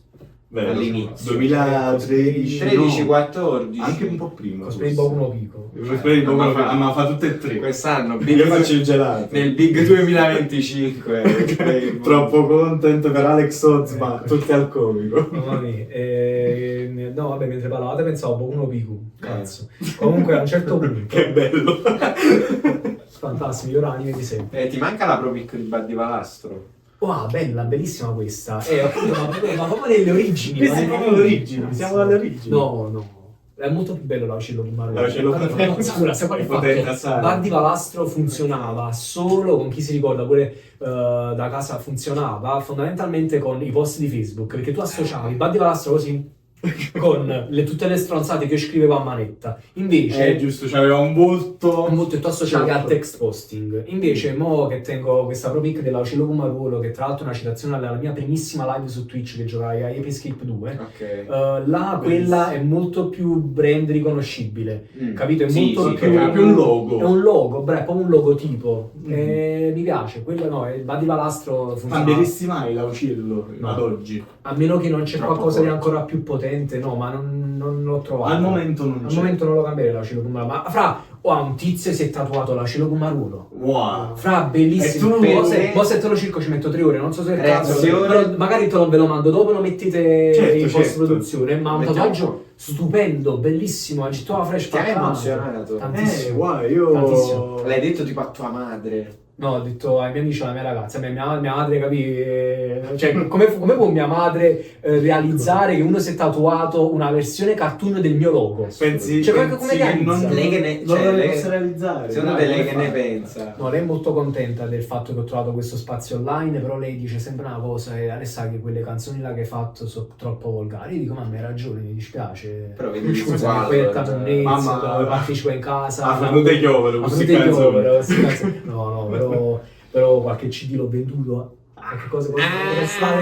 B: Beh,
A: all'inizio.
B: 2013,
A: 13-14.
B: Anche un po' prima.
C: Cosplay
B: forse.
C: Bocuno Pico.
B: Cosplay di Bocuno
A: Ma
B: Pico.
A: fa-
B: Ah, ma fa tutte e tre.
A: Quest'anno
B: Io faccio il gelato.
A: nel Big 2025.
B: Troppo content per Alex Oz, ma
C: Ecco.
B: tutti al comico.
C: Mamma mia. No, vabbè, mentre parlavate pensavo Bocuno Pico. Cazzo. Comunque a un certo punto.
B: Che bello.
C: Fantastico, miglior anime di sempre.
A: Ti manca la Promic di Baddivalastro?
C: Wow, bella, bellissima questa. Appunto, ma proprio nelle origini.
B: Questa
C: ma
B: è
C: nelle
B: proprio l'origine,
C: origini.
B: siamo alle origini.
C: No. È molto più bello l'Aucello Pumarolo.
B: L'Aucello Pumarolo.
C: Sicura, sai quale
B: Potete
C: fatto?
B: assare.
C: Bar di Valastro funzionava solo, con chi si ricorda pure da casa funzionava, fondamentalmente con i post di Facebook, perché tu associavi Bar di Valastro così con tutte le stronzate che io scrivevo a manetta. Invece
B: Giusto, c'aveva un volto.
C: molto tu associavi
B: Certo.
C: al text posting. Invece, mo che tengo questa Pro Pick dell'Aucello Pumarolo, che tra l'altro è una citazione alla mia primissima live su Twitch che giocai a Ape Escape 2,
A: Ok.
C: là quella è molto più brand riconoscibile, capito? È
A: Sì,
C: molto
A: sì,
C: più
B: è più un logo.
C: È un logo, è proprio un logotipo.
B: Mm.
C: Mi piace, quello no, il Badi Valastro funziona.
B: Cambieresti mai l'Aucillo
C: No.
B: ad oggi?
C: A meno che non c'è
A: Troppo
C: qualcosa di
A: forte.
C: ancora più potente, no, ma non l'ho trovato.
B: Al momento non
C: Al
B: c'è.
C: momento non lo cambierei l'Aucello Pumarolo, ma fra, un tizio si è tatuato l'Aucello Pumarolo.
B: Wow.
C: Fra, bellissimo.
B: E tu,
C: Mo se te lo cerco ci metto 3 ore, non so se è il caso,
A: Reazione.
C: però magari te lo ve lo mando dopo, lo mettete
B: Certo,
C: in
B: certo.
C: post-produzione, ma un
A: Mettiamo-
C: tatuaggio stupendo, bellissimo, agitto la fresh
A: Ti hai
C: faccante.
A: emozionato?
C: Tantissimo.
B: Wow, io...
C: Tantissimo.
A: L'hai detto tipo a tua madre.
C: No, ho detto ai miei amici, alla mia ragazza, mia madre capì, cioè come può mia madre realizzare che uno si è tatuato una versione cartoon del mio logo?
B: Pensi,
C: Cioè, come
B: pensi che
C: realizza?
A: Lei che ne-
B: non
A: cioè,
B: lo
A: lei-
B: possa realizzare?
A: Secondo
B: No,
A: te lei
B: come
A: che ne
B: fa?
A: pensa?
C: No, lei è molto contenta del fatto che ho trovato questo spazio online, però lei dice sempre una cosa, e lei sa che quelle canzoni là che hai fatto sono troppo volgari. Io dico, mamma, hai ragione, mi dispiace.
A: Però vedi
C: Scusa,
A: squalo,
C: quella
A: cioè,
C: monnezza,
B: mamma,
C: dove partecipo in casa.
B: ha venuto gli over,
C: Ha
B: questi
C: venuto gli
B: canzoni.
C: over, questi canzoni. No, però qualche CD l'ho venduto. Qualche cosa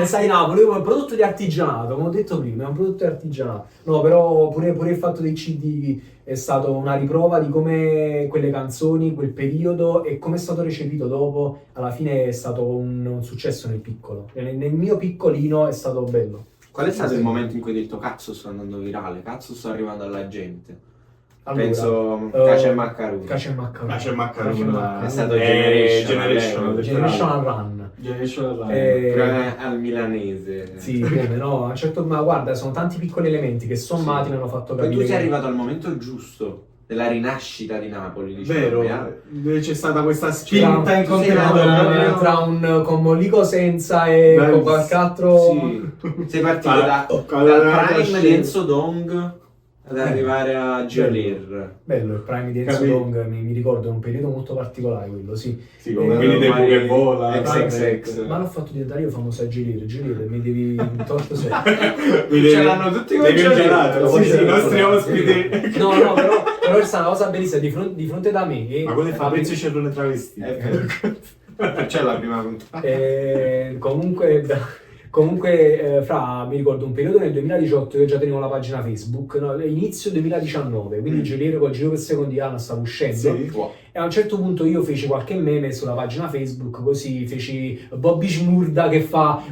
C: sai Napoli, io è un prodotto di artigianato, come ho detto prima, è un prodotto di artigianato. No, però pure il fatto dei CD è stato una riprova di come quelle canzoni, quel periodo e come è stato recepito dopo, alla fine è stato un successo nel piccolo. Nel mio piccolino è stato bello.
A: Qual è stato il momento in cui hai detto cazzo sto andando virale, cazzo sto arrivando alla gente?
C: Allora,
A: Penso Cacio e Maccarone.
C: Cacio e Maccarone.
B: Cacio e Maccarone
A: È stato
B: Generational
C: Generational Run.
B: Generational Run.
C: Eh,
A: Al milanese.
C: Sì, come no, a un certo ma guarda, sono tanti piccoli elementi che sommati mi hanno fatto
A: Poi
C: capire.
A: tu sei
C: che-
A: arrivato al momento giusto della rinascita di Napoli, diciamo.
B: Vero, c'è stata questa
C: Tra,
B: spinta in contemporanea.
C: tra un con Mollico Senza e
B: Beh,
C: con qualche altro.
A: Sì. Sei partito dal prime di Enzo Dong ad arrivare a Geolir.
C: Bello, il Prime di Enzo
B: Capito.
C: Dong, mi ricordo, è un periodo molto particolare quello, sì.
B: Sì, come quelli dei
A: ormai
B: che vola.
A: XXX.
C: Ma l'ho fatto diventare io famoso a Gelir, mi devi torto solo.
A: Ce l'hanno tutti con
B: devi
A: Geolir.
B: gelato,
C: Sì,
B: sì,
C: sì,
B: i nostri
C: no.
B: ospiti.
C: No, però è stata una cosa bellissima, di fronte da me.
B: Ma quello è Fabrizio Cerrone travestito.
A: Perciò è la prima puntata.
C: Comunque, fra, mi ricordo un periodo nel 2018 io già tenevo la pagina Facebook, no? Inizio 2019, quindi Geliero col giro per secondi anno stavo uscendo.
B: Sì.
C: E a un certo punto io feci qualche meme sulla pagina Facebook, così feci Bobby Shmurda che fa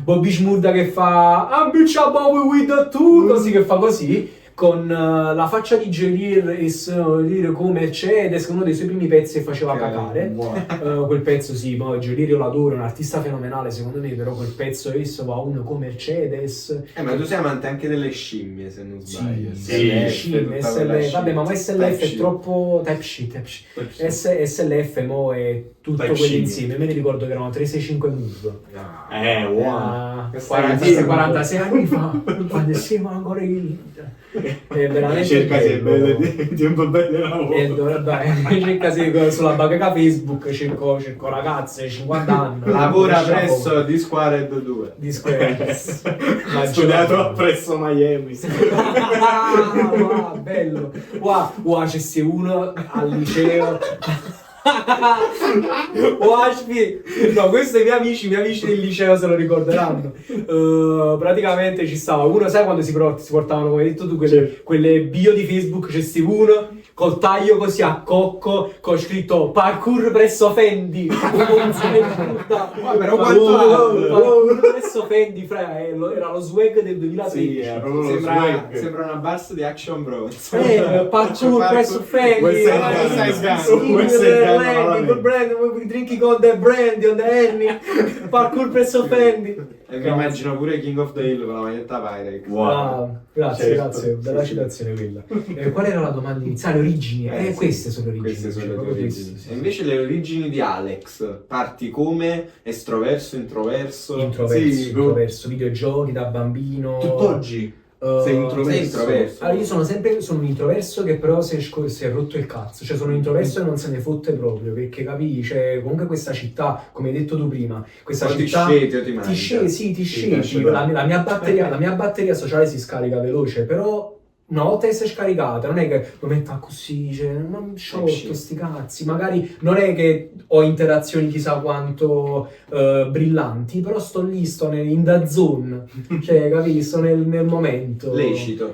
C: I'm bitch about with the two, così che fa così. Con la faccia di Gelir e dire come Mercedes, uno dei suoi primi pezzi che faceva cacare. Quel pezzo sì, poi Gelir io l'adoro, è un artista fenomenale secondo me, però quel pezzo esso va uno come Mercedes.
A: Ma tu sei amante anche delle scimmie, se non sbaglio.
B: sì,
C: scimmie,
A: tutta quella
C: SLF, vabbè, ma
A: scimmia.
C: SLF
A: Type
C: è
A: shit.
C: troppo type shit. SLF mo è tutto
B: Type
C: quello
B: shit.
C: insieme, me ne ricordo che erano 365 move.
B: Wow.
C: 46 anni fa, quando siamo ancora in... È veramente
B: Cerca se è bello
C: bello.
B: di un po' bello
C: E
B: lavoro.
C: cerca se sulla bacheca Facebook cerco ragazze 50 anni.
A: Lavora presso di Squared 2.
C: di Squares.
B: Ha studiato presso Miami.
C: Wow, bello. Wow, c'è sia uno al liceo. No, questo i miei amici del liceo se lo ricorderanno. Praticamente ci stava uno, sai quando si portavano, come hai detto tu, quelle bio di Facebook, c'è sti uno col taglio così a cocco con scritto parkour presso Fendi.
A: però quanto
C: parkour presso Fendi, fra, era lo swag del 2013.
B: Sì, era proprio lo
A: Sembra,
B: swag.
A: sembra una bars di Action Bros.
C: Parkour presso Fendi.
B: Questo è il
A: Questo è il
C: Sì,
A: ganno,
B: questo è il ganno,
C: Lenny,
B: veramente.
C: good brand, we drinking on the brandy, on the Henny. Parkour presso Fendi.
A: E mi immagino pure King of the Hill con la maglietta Pyrex.
B: Wow.
C: Grazie,
B: Certo,
C: grazie, bella
B: sì,
C: citazione quella. Qual era la domanda iniziale? Origini?
A: Sì.
C: Queste sono le origini.
A: Queste sono
C: cioè,
A: le tue
C: proprio
A: origini.
C: questo, sì,
A: E invece le origini di Alex, parti come estroverso, introverso?
C: introverso, videogiochi da bambino.
B: Tutt'oggi sei introverso.
A: sei introverso.
C: Allora, io sono un introverso che però si è rotto il cazzo, cioè sono un introverso e non se ne fotte proprio, perché capisci, cioè, comunque questa città, come hai detto tu prima, questa
A: O ti
C: città
A: sceti o ti mangia.
C: ti scegli,
B: sì.
C: la mia batteria sociale si scarica veloce, però una volta che si è scaricata non è che lo metta così, cioè, non sciolto sti cazzi, magari non è che ho interazioni chissà quanto brillanti, però sto lì, in da zone, cioè capisci, sto nel momento.
A: Lecito.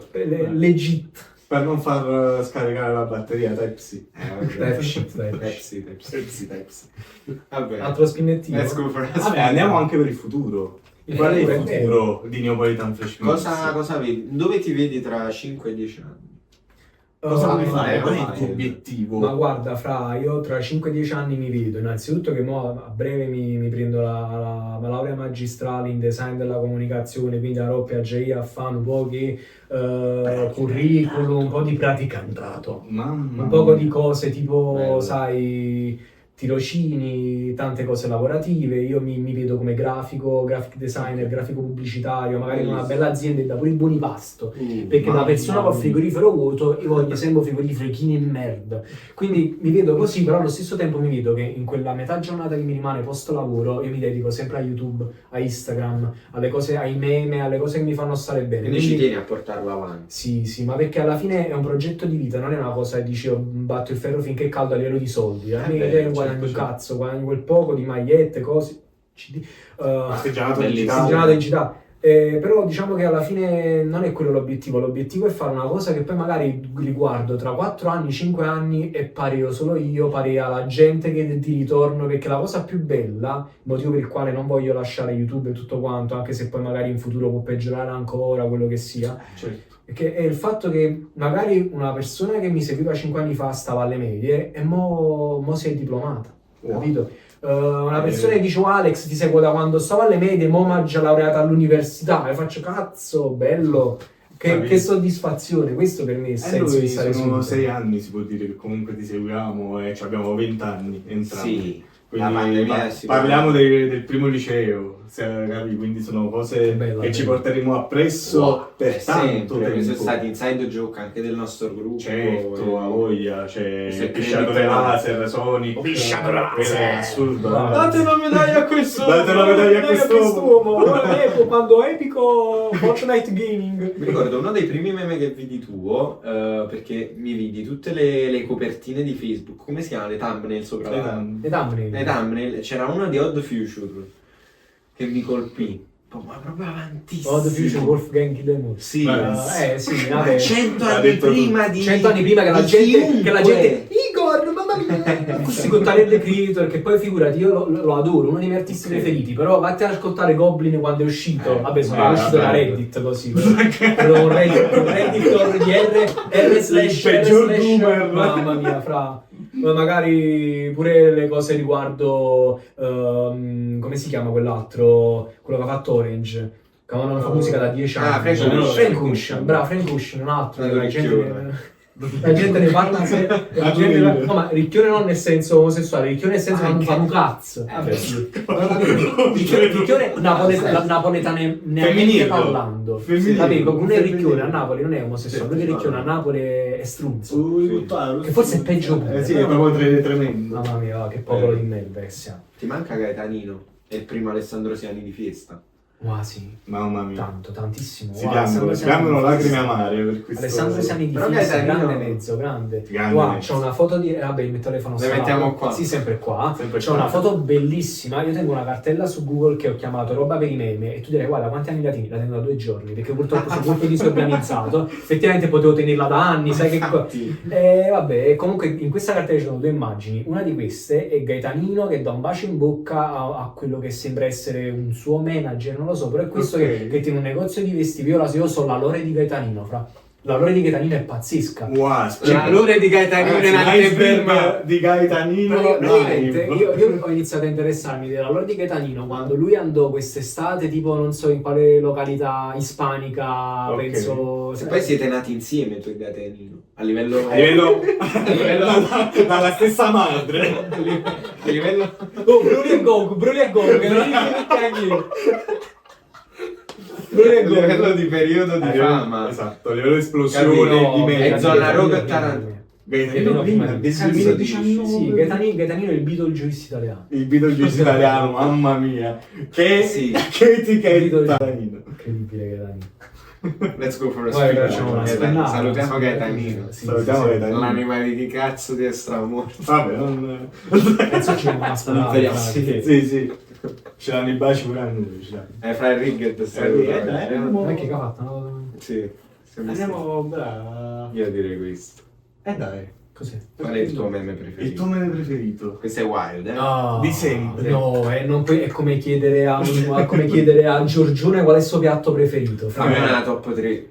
C: Legit.
B: Per non far scaricare la batteria Type-C.
A: Type-C. Vabbè.
C: Altro spinnettino.
A: Let's go for a
B: Vabbè, andiamo anche per il futuro. Qual è il
C: È
B: futuro di Neapolitan Fresh Mix?
A: Cosa vedi? Dove ti vedi tra 5 e 10 anni?
B: Cosa vuoi
C: Eh,
B: fare? Qual è il
A: vai.
B: tuo obiettivo?
C: Ma guarda, fra, io tra 5 e 10 anni mi vedo, innanzitutto che mo a breve mi prendo la laurea magistrale in design della comunicazione, quindi a Roppi a GI a fare un po' di curriculum, un po' di praticantato,
B: Mamma
C: un po'
B: mia.
C: di cose tipo,
A: Bello.
C: sai, tirocini, tante cose lavorative. Io mi vedo come graphic designer, grafico pubblicitario, magari in una bella azienda e da pure buoni pasto. Perché da persona col frigorifero vuoto io voglio sempre frigoriferi chini e merda. Quindi mi vedo così, però allo stesso tempo mi vedo che in quella metà giornata che mi rimane post lavoro io mi dedico sempre a YouTube, a Instagram, alle cose, ai meme, alle cose che mi fanno stare bene.
A: Quindi ci tieni a portarlo avanti.
C: Sì, ma perché alla fine è un progetto di vita, non è una cosa che dici batto il ferro finché è caldo a livello di soldi. A me guadagno un cazzo, guadagno quel poco di magliette, cose, CD,
B: Artigianato
C: digitale. Però diciamo che alla fine non è quello l'obiettivo è fare una cosa che poi magari riguardo tra 4 anni, 5 anni e pareo solo io, pareo alla gente che di ritorno, perché la cosa più bella, il motivo per il quale non voglio lasciare YouTube e tutto quanto, anche se poi magari in futuro può peggiorare ancora, quello che sia,
B: Certo.
C: che è il fatto che magari una persona che mi seguiva 5 anni fa stava alle medie e mo si è diplomata, capito? Una persona che dice Alex ti seguo da quando stavo alle medie, mo m'ha già laureata all'università, e faccio cazzo, bello, che soddisfazione, questo per me è il senso di stare su
B: sono
C: internet.
B: 6 anni, si può dire, che comunque ti seguiamo e abbiamo 20 anni entrambi.
A: Sì,
B: Quindi
A: la pandemia
B: parliamo del primo liceo, capi? Quindi sono cose
C: Bella,
B: che ci
C: bella.
B: porteremo appresso per tanto
A: sempre,
B: tempo.
A: sono stati inside joke anche del nostro gruppo.
B: Certo, a voglia, c'è
A: Se
B: Pisciatore
A: credi-
B: Laser, Sonic.
C: Pisciatore Laser!
B: È assurdo.
C: Date
A: una medaglia a questo!
B: Date una medaglia a quest'uomo!
C: Quando epico Fortnite Gaming.
A: Mi ricordo uno dei primi meme che vidi tuo, perché mi vidi tutte le copertine di Facebook, come si chiama? Le thumbnail sopra
C: Le thumbnail.
A: le thumbnail, c'era uno di Odd Future che mi colpì. Ma proprio avantissimo.
C: The Future Wolfgang Killemore.
A: Sì,
C: Sì,
A: ma
C: vabbè.
A: 100
B: L'ha
A: anni
B: detto
A: prima di
C: 100 anni prima che la
A: di
C: gente
A: chiunque.
C: Igor, mamma mia, questi con Tyler the Creator, che poi figurati, io lo adoro, uno dei miei artisti preferiti, però vatti ad ascoltare Goblin quando è uscito, vabbè sono uscito da Reddit così, però un Reddit di R
B: peggior boomer.
C: mamma mia, fra magari pure le cose riguardo come si chiama quell'altro, quello che ha fatto Orange, che non fa musica da 10 anni.
A: Frank
C: Ocean, bravo, Frank Ocean, un altro che la
A: Ricchione.
C: gente ne parla no, ma ricchione non nel senso omosessuale, ricchione nel senso che non fanno un cazzo. Vabbè, sì. Ricchione napoletane
B: Femminile.
C: parlando.
B: Femminile.
C: Capito? Uno è ricchione
B: Femminile.
C: a Napoli, non è omosessuale, lui che è ricchione a Napoli è strunzo.
B: Che
C: forse è peggio pure.
B: sì, è proprio tremendo.
C: Mamma mia, che popolo di merda che siamo.
A: Ti manca Gaetanino? È il primo Alessandro Siani di Festa.
C: Sì.
B: Mamma mia.
C: Tanto, tantissimo.
B: Si piangono lacrime amare per questo.
C: Alessandro Siani di
A: Però
C: Festa,
A: Gaetanino-
C: grande mezzo, grande.
B: Grande
C: Qua
B: mezzo.
C: c'ho una foto di... Vabbè, il mio telefono
A: Le
C: sta-
A: mettiamo qua.
C: Sì, sempre qua.
B: Sempre
C: C'è
B: qua.
C: una foto bellissima. Io tengo una cartella su Google che ho chiamato roba per i meme e tu direi guarda quanti anni la tieni? La tengo da 2 giorni perché purtroppo sono molto disorganizzato. Effettivamente potevo tenerla da anni, sai che vabbè, e comunque in questa cartella ci sono 2 immagini. Una di queste è Gaetanino che dà un bacio in bocca a quello che sembra essere un suo manager, non lo so, però è questo
B: Ok.
C: che tiene un negozio di vestiti. Io so la lore di Gaetanino, fra. La lore di Gaetanino è pazzesca.
B: Wow,
A: Cioè, l'ora di Gaetanino in anteprima.
B: l'iceberg di Gaetanino
C: Praticamente,
B: live.
C: io ho iniziato a interessarmi della lore di Gaetanino quando lui andò quest'estate, tipo non so in quale località ispanica,
B: Ok.
C: penso.
A: Se poi siete nati insieme tu e Gaetanino. A livello...
B: Dalla stessa madre.
A: a livello...
C: Oh, Bruli e Gong, che non dico io. Bruli
A: a
C: e Gong.
A: livello di periodo di fama.
B: Esatto, a livello di
A: Capito?
B: esplosione di
A: È
B: media.
A: zona roga e Tarantino.
B: Gaetanino prima del
A: Cazzo
B: 2019.
C: Sì, Gaetanino è il Beetlejuice italiano.
B: Il Beetlejuice italiano, mamma mia. Che etichetta Gaetanino.
C: Incredibile Gaetanino.
A: Let's go for a
C: Vai,
A: spin.
C: facciamo una
A: Gaetanino.
C: spennata.
A: Salutiamo Gaetanino.
C: Sì,
B: Salutiamo Gaetanino.
A: L'animale di cazzo di estramorto.
B: Vabbè, non...
C: Penso ci una sparata.
B: Sì. Ce l'hanno i baci pure a noi. Ce l'hanno.
A: Fra il Rigget sta
B: dai,
C: Non è che ha fatto, no?
A: Sì.
B: Andiamo, brava.
A: Io direi questo.
B: Dai.
C: Cos'è?
A: Qual è il tuo meme preferito?
B: Il tuo meme preferito?
A: Questo è wild, eh?
C: No,
B: Di sempre.
C: No, non puoi- è come chiedere a Giorgione qual è il suo piatto preferito.
A: Fammi una top 3.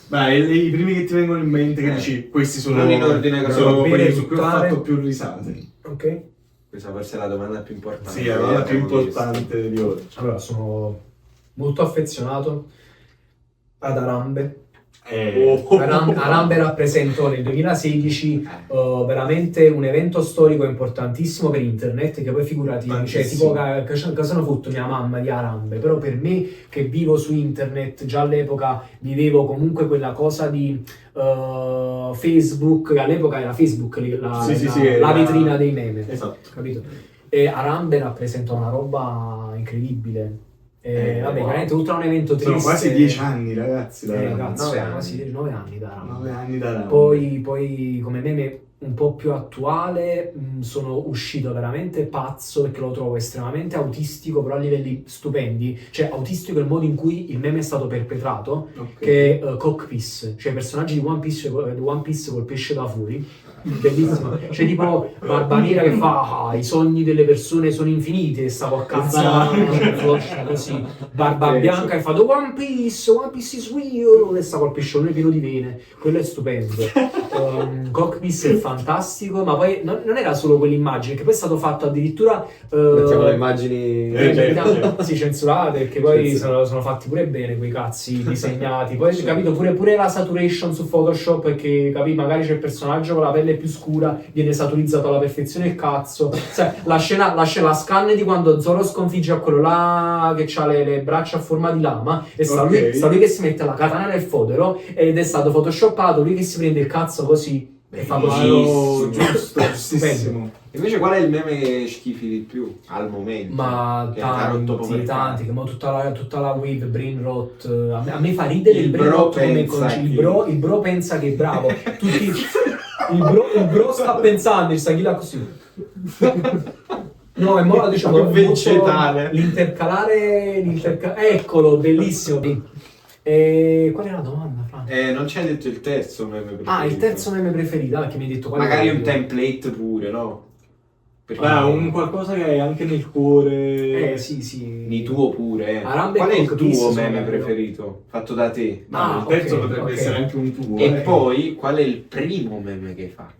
B: Dai, i primi che ti vengono in mente che dici, questi sono,
A: Non in ordine
B: sono
C: cronologico.
B: quelli su cui ho
C: Buttare.
B: fatto più risate.
C: Ok.
A: Questa forse è la domanda più importante.
B: Sì, è la cosa più
A: Abbiamo
B: importante di oggi.
C: Allora, sono molto affezionato ad Arambe. Arambe rappresentò nel 2016 veramente un evento storico importantissimo per internet, che poi figurati, cioè tipo che sono fatto mia mamma di Arambe, però per me che vivo su internet, già all'epoca vivevo comunque quella cosa di Facebook, all'epoca era Facebook la vetrina dei meme,
B: Esatto.
C: capito? E Arambe rappresenta una roba incredibile. Vabbè, veramente ultra un evento triste.
B: Sono quasi 10 anni, ragazzi.
C: Ragazzi,
A: 9 anni.
C: quasi 9 anni da Arambe.
B: 9 anni da Arambe.
C: Poi come meme un po' più attuale, sono uscito veramente pazzo perché lo trovo estremamente autistico, però a livelli stupendi. Cioè, autistico è il modo in cui il meme è stato perpetrato, che è Cockpiece, cioè i personaggi di One Piece col pesce da fuori. Bellissimo. C'è tipo Barbanera che fa i sogni delle persone sono infiniti e stavo a cazzare così. Barba Bianca che fa One Piece is real e sta col pesciolone pieno di vene. Quello è stupendo. Cockpiece è fantastico, ma poi non era solo quell'immagine, che poi è stato fatto addirittura
D: Mettiamo le immagini
C: sì, censurate, perché poi sono fatti pure bene quei cazzi disegnati. Poi capito pure la saturation su Photoshop, perché capì, magari c'è il personaggio con la pelle più scura, viene saturizzato alla perfezione il cazzo. Cioè, la scan di quando Zoro sconfigge a quello là che ha le braccia a forma di lama e sta lui che si mette la katana nel fodero ed è stato photoshoppato, lui che si prende il cazzo così e fa così.
B: Giustissimo.
A: Invece qual è il meme che schifi di più al momento?
C: Ma
A: Che ha rotto proprio
C: tanti, che mo tutta la wave brain rot, a me fa ridere il brain
A: bro
C: rot come
A: pensa
C: il bro pensa che è bravo. Il bro sta pensando, il Saghila così. No, è mola, diciamo,
A: Più vegetale.
C: l'intercalare, eccolo, bellissimo. E qual è la domanda, Fra?
A: Non ci hai detto il terzo meme preferito.
C: Il terzo meme preferito, che mi hai detto qual è.
A: Magari un
C: quello?
A: template pure, no? Perché
B: Un qualcosa che hai anche nel cuore.
C: Sì.
A: di tuo pure.
C: Arambe
A: Qual è il
C: Cockpiece
A: tuo
C: sono
A: meme
C: bello.
A: preferito? Fatto da te.
B: No, il terzo
C: ok,
B: potrebbe
C: ok.
B: essere anche un tuo.
A: E poi qual è il primo meme che hai fatto?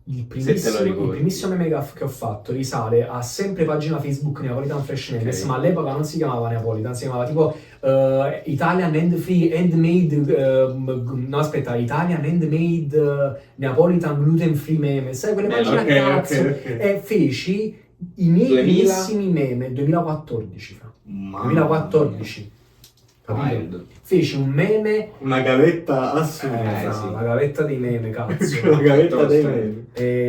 C: Il
A: Se te lo ricordi.
C: primissimo meme che ho fatto risale a sempre pagina Facebook Neapolitan Fresh Memes,
A: Ok.
C: ma all'epoca non si chiamava Neapolitan, si chiamava tipo Italian Handmade Neapolitan Gluten Free Meme, sai quelle
A: Bello,
C: pagine a cazzo?
B: ok.
C: E feci i miei
A: 2000?
C: primissimi meme, 2014, 2014, capito?
A: Wild.
C: Feci un meme,
B: Una gavetta assurda.
A: sì.
C: la gavetta dei meme, cazzo.
B: La gavetta dei
A: Tosta.
B: meme.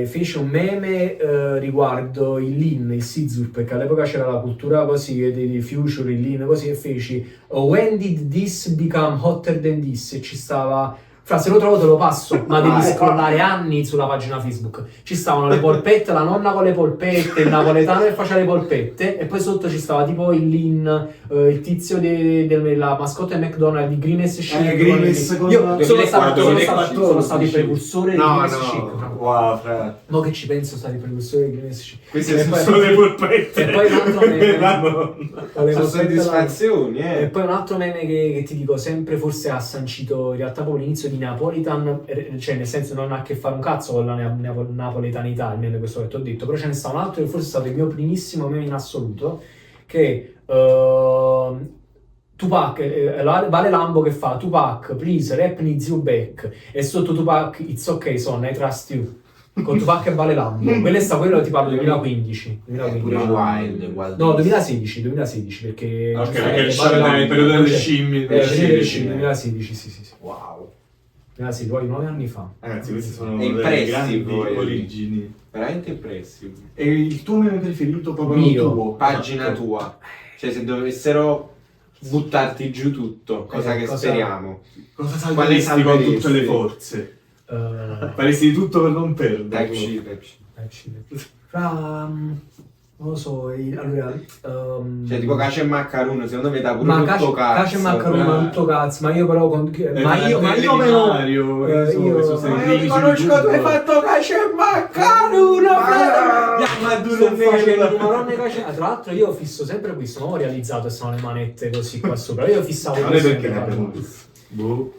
C: Fece un meme riguardo il Lean, il Sizur, perché all'epoca c'era la cultura così di Future, il Lean, così, e feci When did this become hotter than this? E ci stava... Fra, se lo trovo te lo passo, ma devi scrollare anni sulla pagina Facebook. Ci stavano le polpette, la nonna con le polpette, il napoletano che faceva le polpette, e poi sotto ci stava tipo il Lean, il tizio della mascotte McDonald's di Grimace Shake.
B: Grimace con
C: Io
B: la-
C: sono stato
A: 2014.
C: il precursore di
B: No,
C: Grimace Shake.
B: no. Wow, fra.
C: Mo che ci penso, stato il precursore di Grimace Shake.
B: Queste
C: E poi-
B: sono le polpette.
C: E poi un altro meme.
B: La nonna.
C: Alle
A: Sono
C: polpette
A: soddisfazioni,
C: E poi un altro meme che ti dico sempre, forse ha sancito in realtà proprio l'inizio di Neapolitan, cioè nel senso non ha a che fare un cazzo con la napoletanità, almeno questo che ti ho detto, però ce ne sta un altro che forse è stato il mio primissimo meme in assoluto, che Tupac, Vale Lambo che fa Tupac, please rap needs you back, e sotto Tupac it's okay son, I trust you, con Tupac e Vale Lambo. Quello ti parlo 2015.
A: Pure Wild.
C: No, 2016, perché...
B: Ok,
C: giustamente,
B: perché
C: Vale
B: c'era
C: Lambo,
B: il periodo delle
C: cioè,
B: scimmie.
C: delle scimmie, 2016, sì.
B: Wow.
C: 2016, poi 9 anni fa.
B: Ragazzi, queste sono
A: È
B: delle
A: impressive,
B: grandi
A: poi.
B: origini.
A: Veramente impressive.
B: E il tuo meme preferito proprio
C: Mio.
B: il tuo?
A: Pagina tua. Cioè, se dovessero buttarti giù tutto, cosa che
C: cosa-
A: speriamo.
B: Cosa
A: Quale
B: salveresti con
A: salveresti?
B: tutte le forze?
C: Eh,
B: Faresti di tutto per non perdere.
A: Type
C: Fra... non lo so, allora...
A: Cioè, tipo Cace e Maccaruno, secondo me dà pure
C: ma
A: tutto cazzo.
C: Cace e Maccaruno, ma tutto cazzo, ma io però... ma io però...
B: Mario,
C: io-
A: Ma io ti conosco, tu hai fatto Cace e Maccaruno,
C: Ma
A: tu
C: sto
A: non
C: facendo il marrone cace. Tra l'altro io fisso sempre questo, non ho realizzato che sono le manette così qua sopra. Io fissavo
B: Non è
C: questo
B: perché
C: e
B: ne
C: mi
B: abbiamo
C: parlavo.
B: visto. Boh.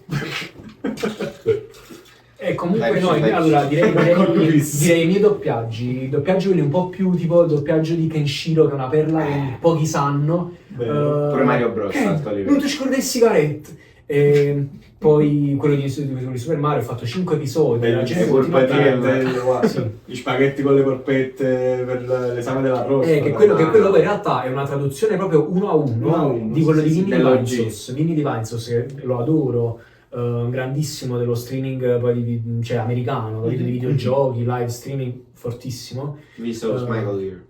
C: E comunque
A: Dai,
C: no,
A: dai,
C: allora
B: Bellissimo.
C: direi i miei doppiaggi. I doppiaggi quelli un po' più tipo il doppiaggio di Kenshiro, che è una perla che pochi sanno.
B: Bello.
A: Pure Mario Bros, alto livello.
C: Non ti scordi le sigarette. E poi quello di Super Mario, ho fatto 5 episodi. La gente continua a chiedere. Sì.
B: Gli spaghetti con le polpette per l'esame della prostata.
C: Che quello poi in realtà è una traduzione proprio uno a uno di quello di Vinny Vinesos. Vinny Vinesos, che lo adoro, un grandissimo dello streaming poi cioè americano, di videogiochi, live streaming fortissimo.
A: Visto Michael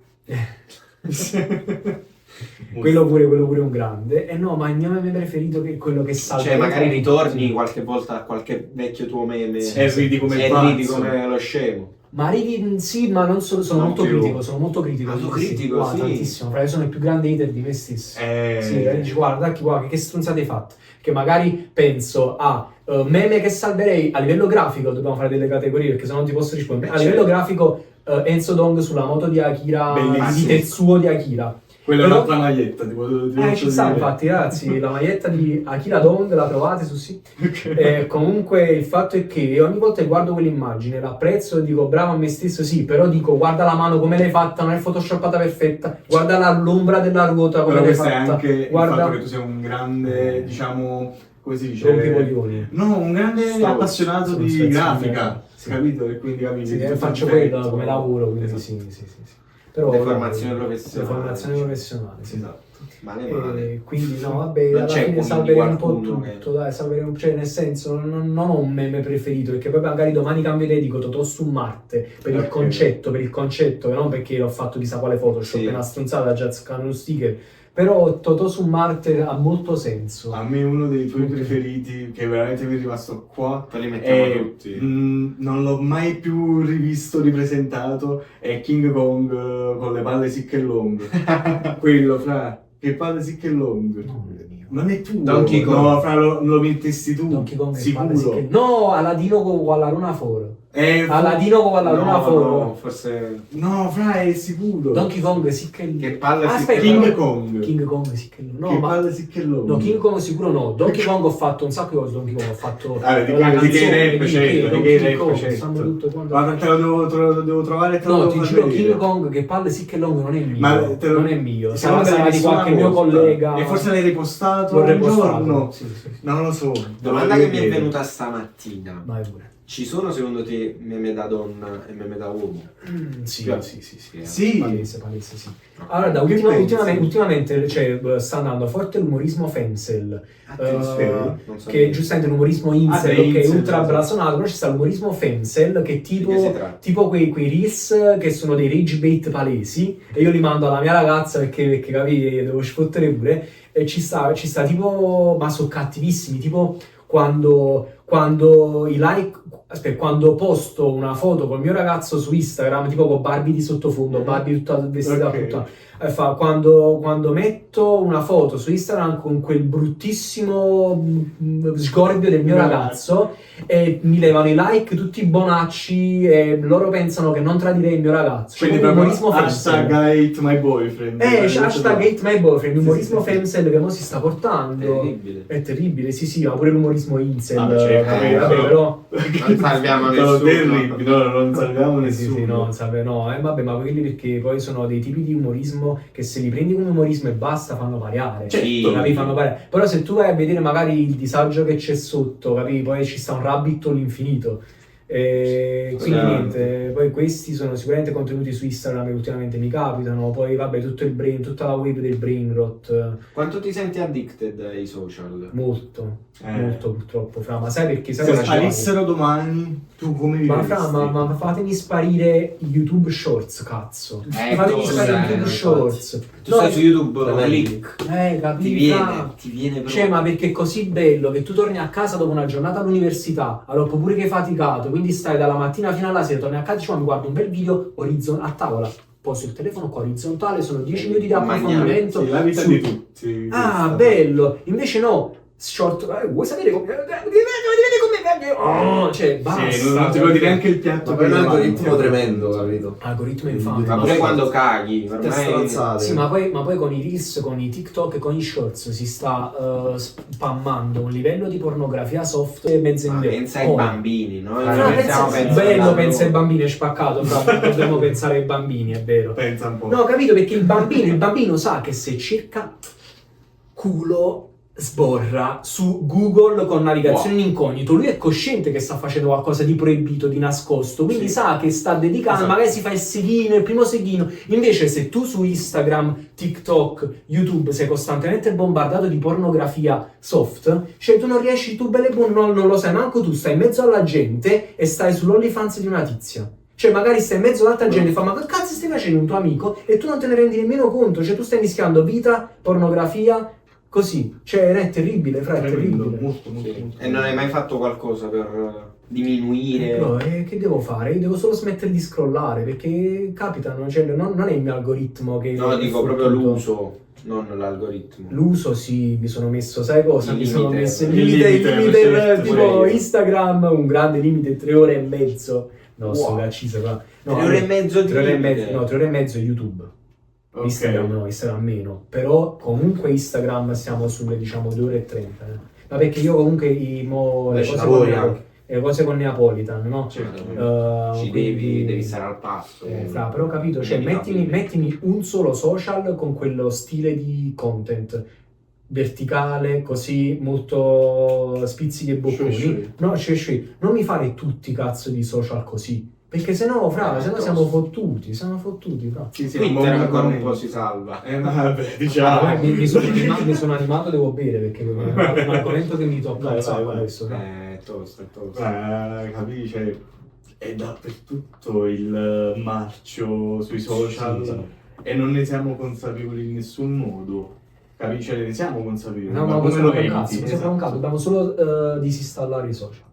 C: Quello pure è un grande. E no, ma il mio meme preferito è quello che salva.
A: Cioè, magari ritorni qualche volta a qualche vecchio tuo meme
B: e ridi come
A: e
B: pazzo.
A: ridi come lo scemo.
C: Ma ridi, sì, ma non solo, sono molto
B: più.
C: critico, sono molto critico.
A: Autocritico,
C: Guarda,
A: sì.
C: tantissimo, perché sono il più grande hater di me stesso. Sì,
B: Sì,
C: dici, guarda che stronzate hai fatto. Che magari penso a meme che salverei a livello grafico, dobbiamo fare delle categorie perché sennò non ti posso rispondere. A livello grafico, Enzo Dong sulla moto di Akira,
B: Bellissimo.
C: di Tetsuo di Akira.
B: quella è
C: Però-
B: un'altra maglietta.
C: Ci sta, infatti, ragazzi, la maglietta di Akira Dong la trovate su sì. Comunque il fatto è che ogni volta che guardo quell'immagine l'apprezzo e dico bravo a me stesso, sì, però dico guarda la mano come l'hai fatta, non è photoshoppata perfetta, guarda l'ombra della ruota come
B: Però
C: l'hai
B: questo è
C: fatta,
B: anche
C: guarda
B: il fatto che tu sei un grande, diciamo, come si dice?
C: rompicoglioni.
B: No, un grande
A: Stavo-
B: appassionato
C: sono
B: di
C: spezzati,
B: grafica,
C: sì.
B: capito? E quindi capisci?
C: Sì,
B: tutto
C: faccio
B: perfetto.
C: quello come lavoro, quindi
B: Esatto.
C: sì. Però
A: Deformazione
C: no,
A: professionale.
C: deformazione professionale, sì.
B: Esatto.
A: Male.
C: Quindi no, vabbè,
A: Non
C: alla
A: c'è
C: fine
A: quindi
C: salverei un po'
A: qualcuno
C: tutto, dai, salverei cioè nel senso non ho un meme preferito, perché poi magari domani cambierei e dico Totò su Marte, per il concetto, non perché l'ho fatto chissà quale Photoshop,
A: Sì.
C: è una stronzata già scanno uno sticker, però Totò su Marte ha molto senso.
B: A me uno dei tuoi
C: Ok.
B: preferiti, che veramente mi è rimasto qua,
A: Poi li mettiamo
B: è,
A: tutti.
B: non l'ho mai più rivisto, ripresentato, è King Kong con le palle sick e long. Quello, fra, che palle sick e long.
C: No, mio.
B: Non è tuo.
A: Donkey Kong.
B: No, fra, lo mettesti tu.
C: Donkey Kong è
B: sicuro.
C: palle, sì che- No, Aladino con la Luna Foro.
B: Eh,
C: Aladino con la Luna Foro.
A: no, forse
B: No, fra, è sicuro.
C: Donkey Kong sì che...
A: che palle
C: Aspetta,
B: King
C: però-
B: Kong.
C: King Kong sì che... No,
B: che
C: ma...
B: palle sick e long.
C: No, King Kong sicuro no. Donkey Kong ho fatto un sacco di cose. Donkey Kong ho fatto
B: Ah, di
C: la
B: che
C: canzone,
B: rap
C: di
B: c'è, di
C: Donkey
B: che rap
C: Kong,
B: c'è.
C: stanno tutto quanto.
B: Guarda, te lo devo trovare e te lo
C: No,
B: devo
C: ti
B: far
C: giuro,
B: vedere.
C: King Kong che palle sì che long non è mio.
B: Ma te lo-
C: Non è mio.
B: Secondo
C: Sarà
B: me
C: di
B: nessuna
C: qualche mio
B: volta.
C: collega.
B: E forse l'hai ripostato
C: L'ho
B: un
C: repostato.
B: giorno.
C: Sì.
B: Non lo so.
A: Domanda
B: devo
A: che mi è
B: vedere.
A: venuta stamattina.
C: Vai pure.
A: Ci sono secondo te meme da donna e meme da uomo?
C: Sì.
B: Sì.
C: Palese, sì. Allora,
B: Che pensi?
C: ultimamente cioè, sta andando forte l'umorismo Fensel,
A: Attenzione, non so
C: che è
A: niente.
C: giustamente l'umorismo incel,
B: beh,
C: ok,
B: incel,
C: ultra
B: esatto.
C: blasonato, però ci sta l'umorismo Fensel, che è
A: Di che si tratta?
C: tipo quei reels che sono dei rage bait palesi, e io li mando alla mia ragazza perché capi, devo sfottere pure, e ci sta tipo, ma sono cattivissimi, tipo quando i like, aspetta, quando posto una foto col mio ragazzo su Instagram, tipo con Barbie di sottofondo, Barbie tutta vestita
B: Ok.
C: tutta, quando metto una foto su Instagram con quel bruttissimo sgorbio del mio ragazzo e mi levano i like tutti bonacci e loro pensano che non tradirei il mio ragazzo. C'è
B: Quindi
C: un
B: proprio
C: umorismo
B: hashtag
C: Fensel.
B: hate my boyfriend.
C: C'è hashtag hate my boyfriend, l'umorismo
B: Sì, sì.
C: Fensel che mo si sta portando.
A: Terribile.
C: È terribile, sì, ma pure l'umorismo incel.
B: Ah, certo,
C: vabbè, però...
A: Non salviamo
B: Sono
A: nessuno.
B: terribili, no, non salviamo
C: Sì,
B: nessuno.
C: no, vabbè, vabbè, ma quelli perché poi sono dei tipi di umorismo che se li prendi come umorismo e basta fanno variare.
A: Certo.
C: Capi? Fanno variare. Però se tu vai a vedere magari il disagio che c'è sotto, capi? Poi ci sta un rabbit all'infinito. Quindi
B: Sì.
C: niente, poi questi sono sicuramente contenuti su Instagram che ultimamente mi capitano, poi vabbè tutta la wave del brain rot,
A: Quanto ti senti addicted ai social?
C: molto
B: Eh.
C: purtroppo, fra, ma sai perché? Sai
B: Se
C: cosa ci vado?
B: sparissero domani, tu come
C: Ma
B: vivresti?
C: fra, ma fatemi sparire YouTube Shorts, cazzo. Fatemi sparire YouTube
A: infatti.
C: Shorts.
A: Tu
C: No,
A: stai su YouTube,
D: Tremendi.
A: click,
C: capito?
A: ti viene proprio.
C: Cioè, ma perché è così bello che tu torni a casa dopo una giornata all'università, allora pure che hai faticato, quindi stai dalla mattina fino alla sera, torni a casa e dici, mi guardo un bel video a tavola, poso il telefono qua orizzontale, sono 10 minuti di approfondimento.
B: Sì, la vita
C: su-
B: di tutti.
C: Ah, bello! Invece no, short, vuoi sapere come... Oh, cioè, basta.
B: Sì, non ti godi neanche il piatto.
D: Ma per me è un
B: davanti.
D: algoritmo tremendo, capito?
C: Algoritmo infame.
A: Ma pure quando caghi,
D: Tutte
A: ormai
D: stronzate.
C: Sì, ma poi con i Reels, con i TikTok e con i Shorts si sta spammando un livello di pornografia soft e mezzo
A: Ma pensa ai bambini, no?
C: bello, pensa ai bambini, è spaccato, bravo, dobbiamo pensare ai bambini, è vero.
B: Pensa un po'.
C: No, capito, perché il bambino sa che se cerca culo sborra su Google con navigazione in incognito. Lui è cosciente che sta facendo qualcosa di proibito, di nascosto, quindi
A: Sì.
C: sa che sta dedicando,
A: Esatto.
C: magari si fa il seghino, il primo seghino. Invece se tu su Instagram, TikTok, YouTube sei costantemente bombardato di pornografia soft, cioè tu non riesci, tu belle buono, non lo sai manco tu, stai in mezzo alla gente e stai sull'OnlyFans di una tizia. Cioè magari stai in mezzo all'altra gente e fa ma che cazzo stai facendo un tuo amico? E tu non te ne rendi nemmeno conto, cioè tu stai mischiando vita, pornografia, così. Cioè è terribile, fra, è
B: Tremendo,
C: terribile.
B: molto, molto,
A: Sì.
B: molto.
A: E non hai mai fatto qualcosa per diminuire?
C: Però, che devo fare? Io devo solo smettere di scrollare perché capitano, cioè non è il mio algoritmo che...
A: No,
C: è
A: dico proprio
C: fottuto.
A: l'uso, non l'algoritmo.
C: L'uso sì, mi sono messo, sai cosa?
A: Il
C: Mi sono
A: limite.
C: messo il
B: Il
C: limite,
B: limite, certo,
C: tipo
A: pure io.
C: Instagram, un grande limite, 3 ore e mezzo. No,
A: Wow.
C: sto cazzo, va. No,
A: 3 ore e mezzo di
C: 3 ore e
A: limite.
C: mezzo, no, 3 ore e mezzo YouTube.
B: Ok.
C: Instagram no, Instagram meno. Però comunque Instagram siamo sulle diciamo 2 ore e 30. Ma perché io comunque le
D: Ci
C: cose
D: lavori
C: con
D: anche.
C: le cose con Neapolitan, no?
B: Certo.
A: Ci
C: Quindi-
A: devi stare al passo.
C: fra, però ho capito, cioè mettimi un solo social con quello stile di content verticale, così molto spizzichi e bocconi.
B: Shui.
C: No, non mi fare tutti i cazzo di social così, perché sennò, fra, sennò siamo fottuti, fra.
B: Sì, sì,
A: Twitter ancora un po'
B: momentaneamente.
A: si salva.
B: Ma vabbè, diciamo.
C: Mi sono animato, devo bere perché è un argomento che mi tocca
B: Vai,
C: un sacco
B: vai.
C: questo. fra.
A: È tosto, è tosto.
B: Capisci? Cioè, è dappertutto il marcio sui social
A: Sì.
B: e non ne siamo consapevoli in nessun modo. Capisci? Cioè, ne siamo consapevoli,
C: No,
B: ma
C: ma
B: come
C: possiamo
B: lo
C: fare un
B: eviti?
C: cazzo, possiamo fare un cazzo, dobbiamo solo disinstallare i social.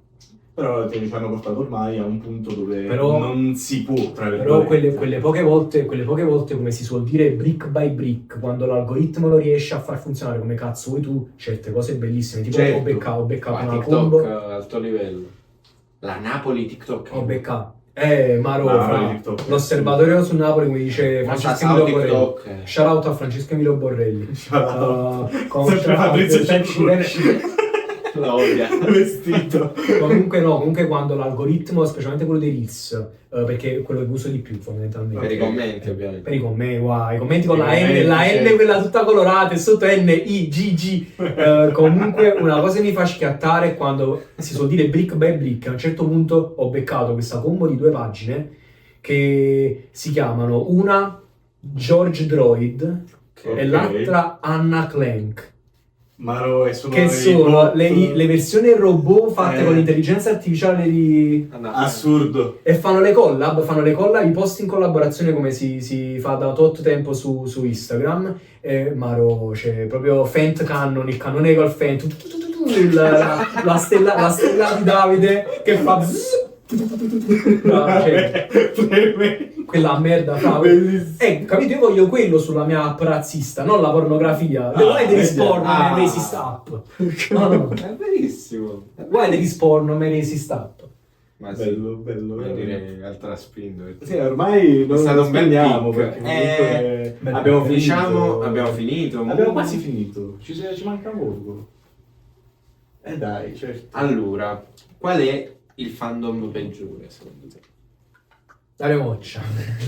B: Però ci hanno portato ormai a un punto dove
C: Però-
B: non si può, tra
C: Però
B: virgolette.
C: quelle poche volte, come si suol dire, brick by brick, quando l'algoritmo lo riesce a far funzionare come cazzo vuoi tu, certe cose bellissime, tipo
B: Certo.
C: ho beccato
A: Qua,
C: una
A: TikTok
C: combo,
A: alto livello. La Napoli TikTok.
C: ho beccato, Maro,
B: No,
C: fra,
B: TikTok.
C: l'osservatorio su Napoli, come dice
A: Ma
C: Francesco
A: ciao,
C: Emilio Borrelli.
A: TikTok.
C: Shout out a Francesco Emilio Borrelli. Con
B: Sempre Fabrizio Ciccone.
A: La odia.
B: Vestito.
C: comunque quando l'algoritmo, specialmente quello dei Reels, perché è quello che uso di più fondamentalmente.
A: Per i commenti, ovviamente.
C: Per i commenti, wow, i commenti con
B: I
C: la
B: commenti,
C: N, la N
B: certo.
C: quella tutta colorata e sotto N, I, G, G. Comunque una cosa che mi fa schiattare è quando si suol dire brick by brick. A un certo punto ho beccato questa combo di 2 pagine che si chiamano una George Droid
A: Ok.
C: e l'altra Anna Clank.
B: Maro, e sono
C: Che
B: i
C: sono
B: bot-
C: le versioni robot fatte
B: Eh.
C: con l'intelligenza artificiale di...
B: Assurdo.
C: E fanno le collab, i post in collaborazione come si fa da tot tempo su Instagram. E Maro, c'è proprio Fent Cannon, il cannone col Fent, la stella di Davide che fa... No, cioè, quella merda fa.
B: Bellissimo.
C: Capito? Io voglio quello sulla mia app razzista, non la pornografia. Why there is porn on my racist app? No.
A: È verissimo.
C: Why there is porn on my racist app?
A: Ma sì,
B: Bello, bello.
A: voglio
B: veramente.
A: dire altra spinto.
B: Sì, ormai non
A: È stato
B: lo
A: un bel
B: spegniamo
A: pick.
B: perché comunque
C: bello.
B: abbiamo finito.
A: Diciamo, abbiamo finito.
B: Abbiamo quasi finito. Ci manca poco. Dai, certo.
A: Allora, qual è il fandom peggiore secondo te?
C: Dario Moccia.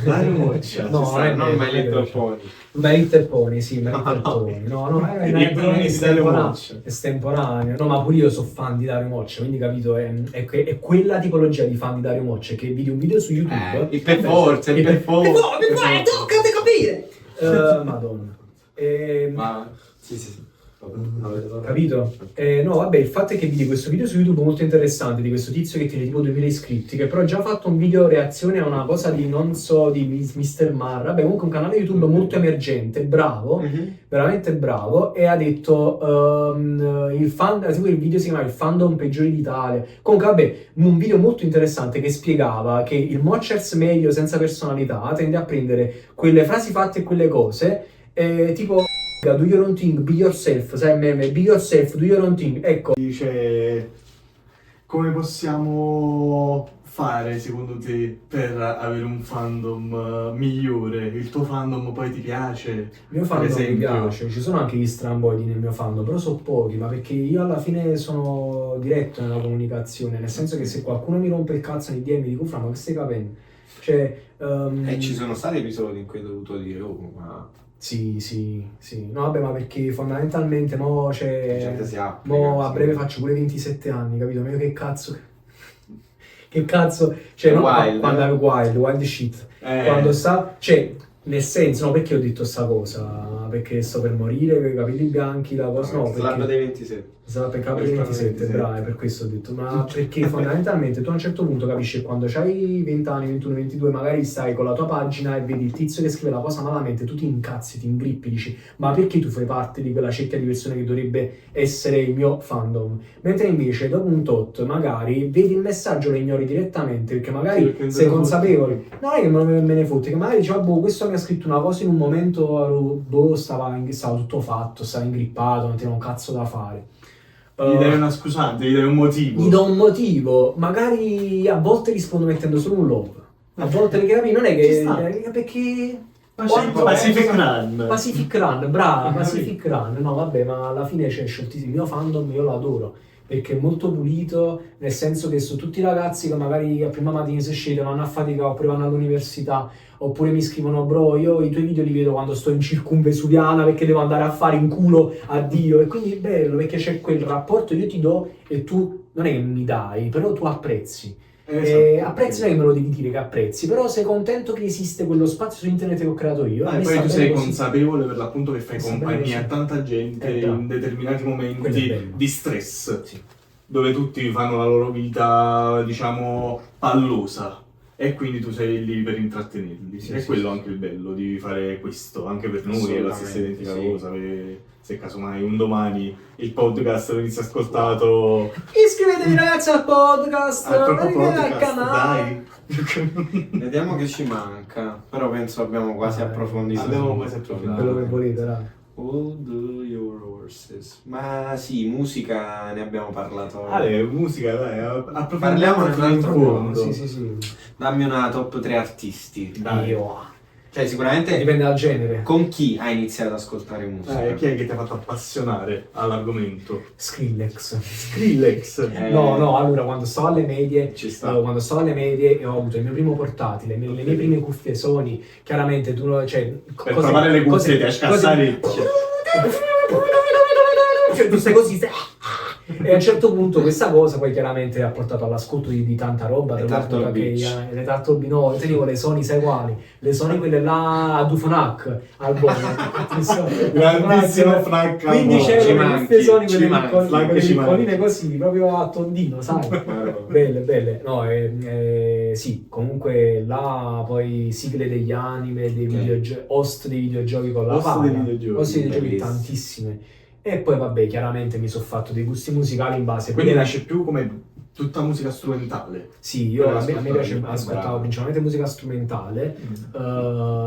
B: Dario Moccia.
C: No,
A: Ci sta, non
C: vero,
A: My
C: non è
A: Little
C: vero.
A: Pony.
C: My Little Pony, sì, My
A: No,
C: Little
A: no.
C: Pony. No, è
B: I brani di Dario
C: estemporaneo.
B: Moccia.
C: Estemporaneo. No, ma pure io sono fan di Dario Moccia, quindi capito, è quella tipologia di fan di Dario Moccia che vedi un video su YouTube.
A: Il per forza, il per forza.
C: toccate capire! Madonna.
A: Ma sì.
C: Capito? No, vabbè, il fatto è che vidi questo video su YouTube molto interessante di questo tizio che tiene tipo 2000 iscritti, che però ha già fatto un video reazione a una cosa di non so, di Mr. Mar. Vabbè, comunque un canale YouTube molto emergente, bravo, veramente bravo, e ha detto tipo il video si chiama Il fandom peggiore d'Italia. Comunque, vabbè, un video molto interessante che spiegava che il Mocchers medio senza personalità tende a prendere quelle frasi fatte e quelle cose, tipo do your own thing, be yourself, sai il meme, be yourself, do your own thing, ecco.
B: Dice, come possiamo fare secondo te per avere un fandom migliore? Il tuo fandom poi ti piace?
C: Il mio
B: Per
C: fandom mi
B: esempio.
C: piace, ci sono anche gli stramboidi nel mio fandom, però sono pochi, ma perché io alla fine sono diretto nella comunicazione, nel senso che se qualcuno mi rompe il cazzo nei DM mi dico, fra, ma che stai capendo? Cioè,
A: E ci sono stati episodi in cui hai dovuto dire, oh, ma
C: Sì, sì, sì. No, vabbè, ma perché fondamentalmente mo
A: La
C: c'è...
A: gente si applica.
C: Mo a
A: sì.
C: breve faccio pure 27 anni, capito? Ma io che cazzo... Che cazzo... Cioè,
A: È
C: no,
A: wild,
C: quando
A: eh?
C: è wild shit. Quando sta... Cioè, nel senso, no, perché ho detto sta cosa? Perché sto per morire, con i capelli bianchi, la cosa... No,
A: Slab
C: perché...
A: dei 27.
C: Esatto, per capire
B: Per
C: 27,
B: 27.
C: bravo, per questo ho detto, ma perché fondamentalmente tu a un certo punto capisci che quando hai 20 anni, 21, 22, magari stai con la tua pagina e vedi il tizio che scrive la cosa malamente, tu ti incazzi, ti ingrippi, dici, ma perché tu fai parte di quella cerchia di persone che dovrebbe essere il mio fandom? Mentre invece dopo un tot magari vedi il messaggio, lo ignori direttamente, perché magari
B: Sì, perché
C: sei
B: non te ne
C: consapevole,
B: fotti.
C: non è che me ne fotte, che magari dici, boh, questo mi ha scritto una cosa in un momento, boh, stava tutto fatto, stava ingrippato, non aveva un cazzo da fare.
B: Gli dai una scusante, gli dai un motivo.
C: Gli do un motivo, magari a volte rispondo mettendo solo un love, a volte perché capi, non è
B: Ci
C: che
B: sta.
C: perché
B: Ma c'è
C: quanto
B: Pacific
C: è-
B: Run.
C: Pacific Run, brava,
B: Capito?
C: Pacific Run, no vabbè, ma alla fine c'è il mio fandom, io lo adoro perché è molto pulito, nel senso che su tutti i ragazzi che magari a prima mattina si scedono, vanno a fatica oppure vanno all'università, oppure mi scrivono bro, io i tuoi video li vedo quando sto in circumvesuviana perché devo andare a fare in culo a Dio, e quindi è bello perché c'è quel rapporto, io ti do e tu non è che mi dai, però tu apprezzi.
B: Esatto.
C: Apprezzi, non è che me lo devi dire che apprezzi, però sei contento che esiste quello spazio su internet che ho creato io. A
B: E
C: me
B: poi
C: sta
B: tu
C: bene
B: sei
C: così.
B: consapevole per l'appunto che fai
C: Sta
B: compagnia
C: bene
B: a
C: così.
B: tanta gente
C: Bravo.
B: in determinati
C: Quello è
B: momenti
C: bello.
B: di stress,
C: Sì.
B: dove tutti fanno la loro vita, diciamo, pallosa. E quindi tu sei lì per intrattenerli.
A: Sì,
B: E
A: sì,
B: quello
A: sì,
B: anche il bello di fare questo, anche per noi è la
A: Assolutamente,
B: stessa identica
A: sì.
B: cosa. Se casomai un domani il podcast lo inizia ascoltato
C: Iscrivetevi ragazzi al podcast,
B: al proprio
C: iscrivetevi al
B: podcast,
C: canale.
B: dai.
A: Vediamo che ci manca, però penso abbiamo quasi approfondito.
B: Abbiamo
A: tutto,
B: quasi approfondito.
C: Quello che volete, dai.
A: All your horses. Ma sì, musica ne abbiamo parlato.
B: Ale, musica, dai, approfondiamo
A: Parliamo
B: fino in
A: nell'altro
B: fondo.
C: Sì, sì, sì.
A: Dammi una top 3 artisti.
B: Dai.
C: Io.
A: Cioè, sicuramente
C: Dipende dal genere.
A: con chi hai iniziato ad ascoltare musica?
B: Chi è che ti ha fatto appassionare all'argomento?
C: Skrillex.
B: Skrillex.
C: No, allora quando stavo alle medie,
A: Ci sta.
C: quando stavo alle medie e ho avuto il mio primo portatile, le mie prime cuffie Sony, chiaramente tu cioè
B: Per trovare le cuffie ti scassare.
C: cioè tu stai così e a un certo punto questa cosa poi chiaramente ha portato all'ascolto di tanta roba,
A: Le Turtle Beach.
C: le Turtle Beach, no, io tenevo le Sony, sai quali? Le Sony quelle là a Dufonac al
B: Grandissimo Frank.
C: quindi
A: Ci
C: c'erano le
A: manchi,
C: cuffie Sony
A: ci
C: quelle
A: manchi,
C: quelle
B: ci
C: piccoline
B: manchi.
C: così, proprio a tondino, sai? Belle, belle. No, sì, comunque là poi sigle degli anime, dei host dei videogiochi con la
B: Host
C: palla.
B: dei videogiochi,
C: Host dei videogiochi
A: bellissimo.
C: tantissime. E poi vabbè, chiaramente mi sono fatto dei gusti musicali in base.
B: Quindi nasce più come tutta musica strumentale.
C: Sì, io a me piace,
B: Bravo.
C: ascoltavo principalmente musica strumentale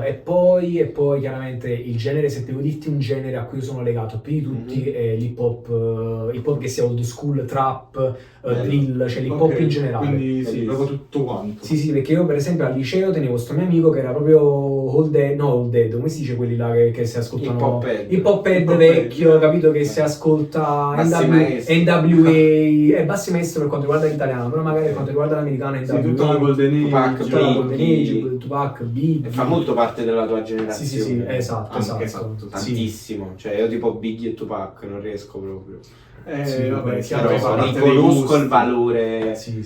C: e poi chiaramente il genere, se devo dirti un genere a cui io sono legato più di tutti è l'hip hop che sia old school, trap, drill, cioè l'hip hop
B: Ok,
C: in generale.
B: Quindi sì,
A: Bellissimo.
B: proprio tutto quanto.
C: Sì, sì, perché io per esempio al liceo tenevo questo mio amico che era proprio All Dead, come si dice quelli là che si ascoltano?
A: Hip
C: Hop head
B: Hip hop
C: vecchio,
B: head.
C: capito? Che si ascolta
A: Bassi maestri.
C: NWA, bassi maestri per quanto riguarda l'italiano, però magari per quanto riguarda l'americano
B: Sì, tutta la
C: NWA,
B: Golden
A: Tupac,
B: Age.
C: tutta la Golden
A: Biggie.
C: Age, Tupac, Biggie.
A: E fa molto parte della tua
C: Sì,
A: generazione.
C: sì, sì, esatto,
B: Anche
C: esatto.
B: esatto.
C: Sì.
A: Tantissimo. Cioè, io tipo Biggie e Tupac non riesco proprio.
C: Sì,
B: Vabbè,
C: poi
B: chiaro,
A: Però
B: fa parte dei
A: riconosco
B: gusti.
A: il valore.
C: Sì.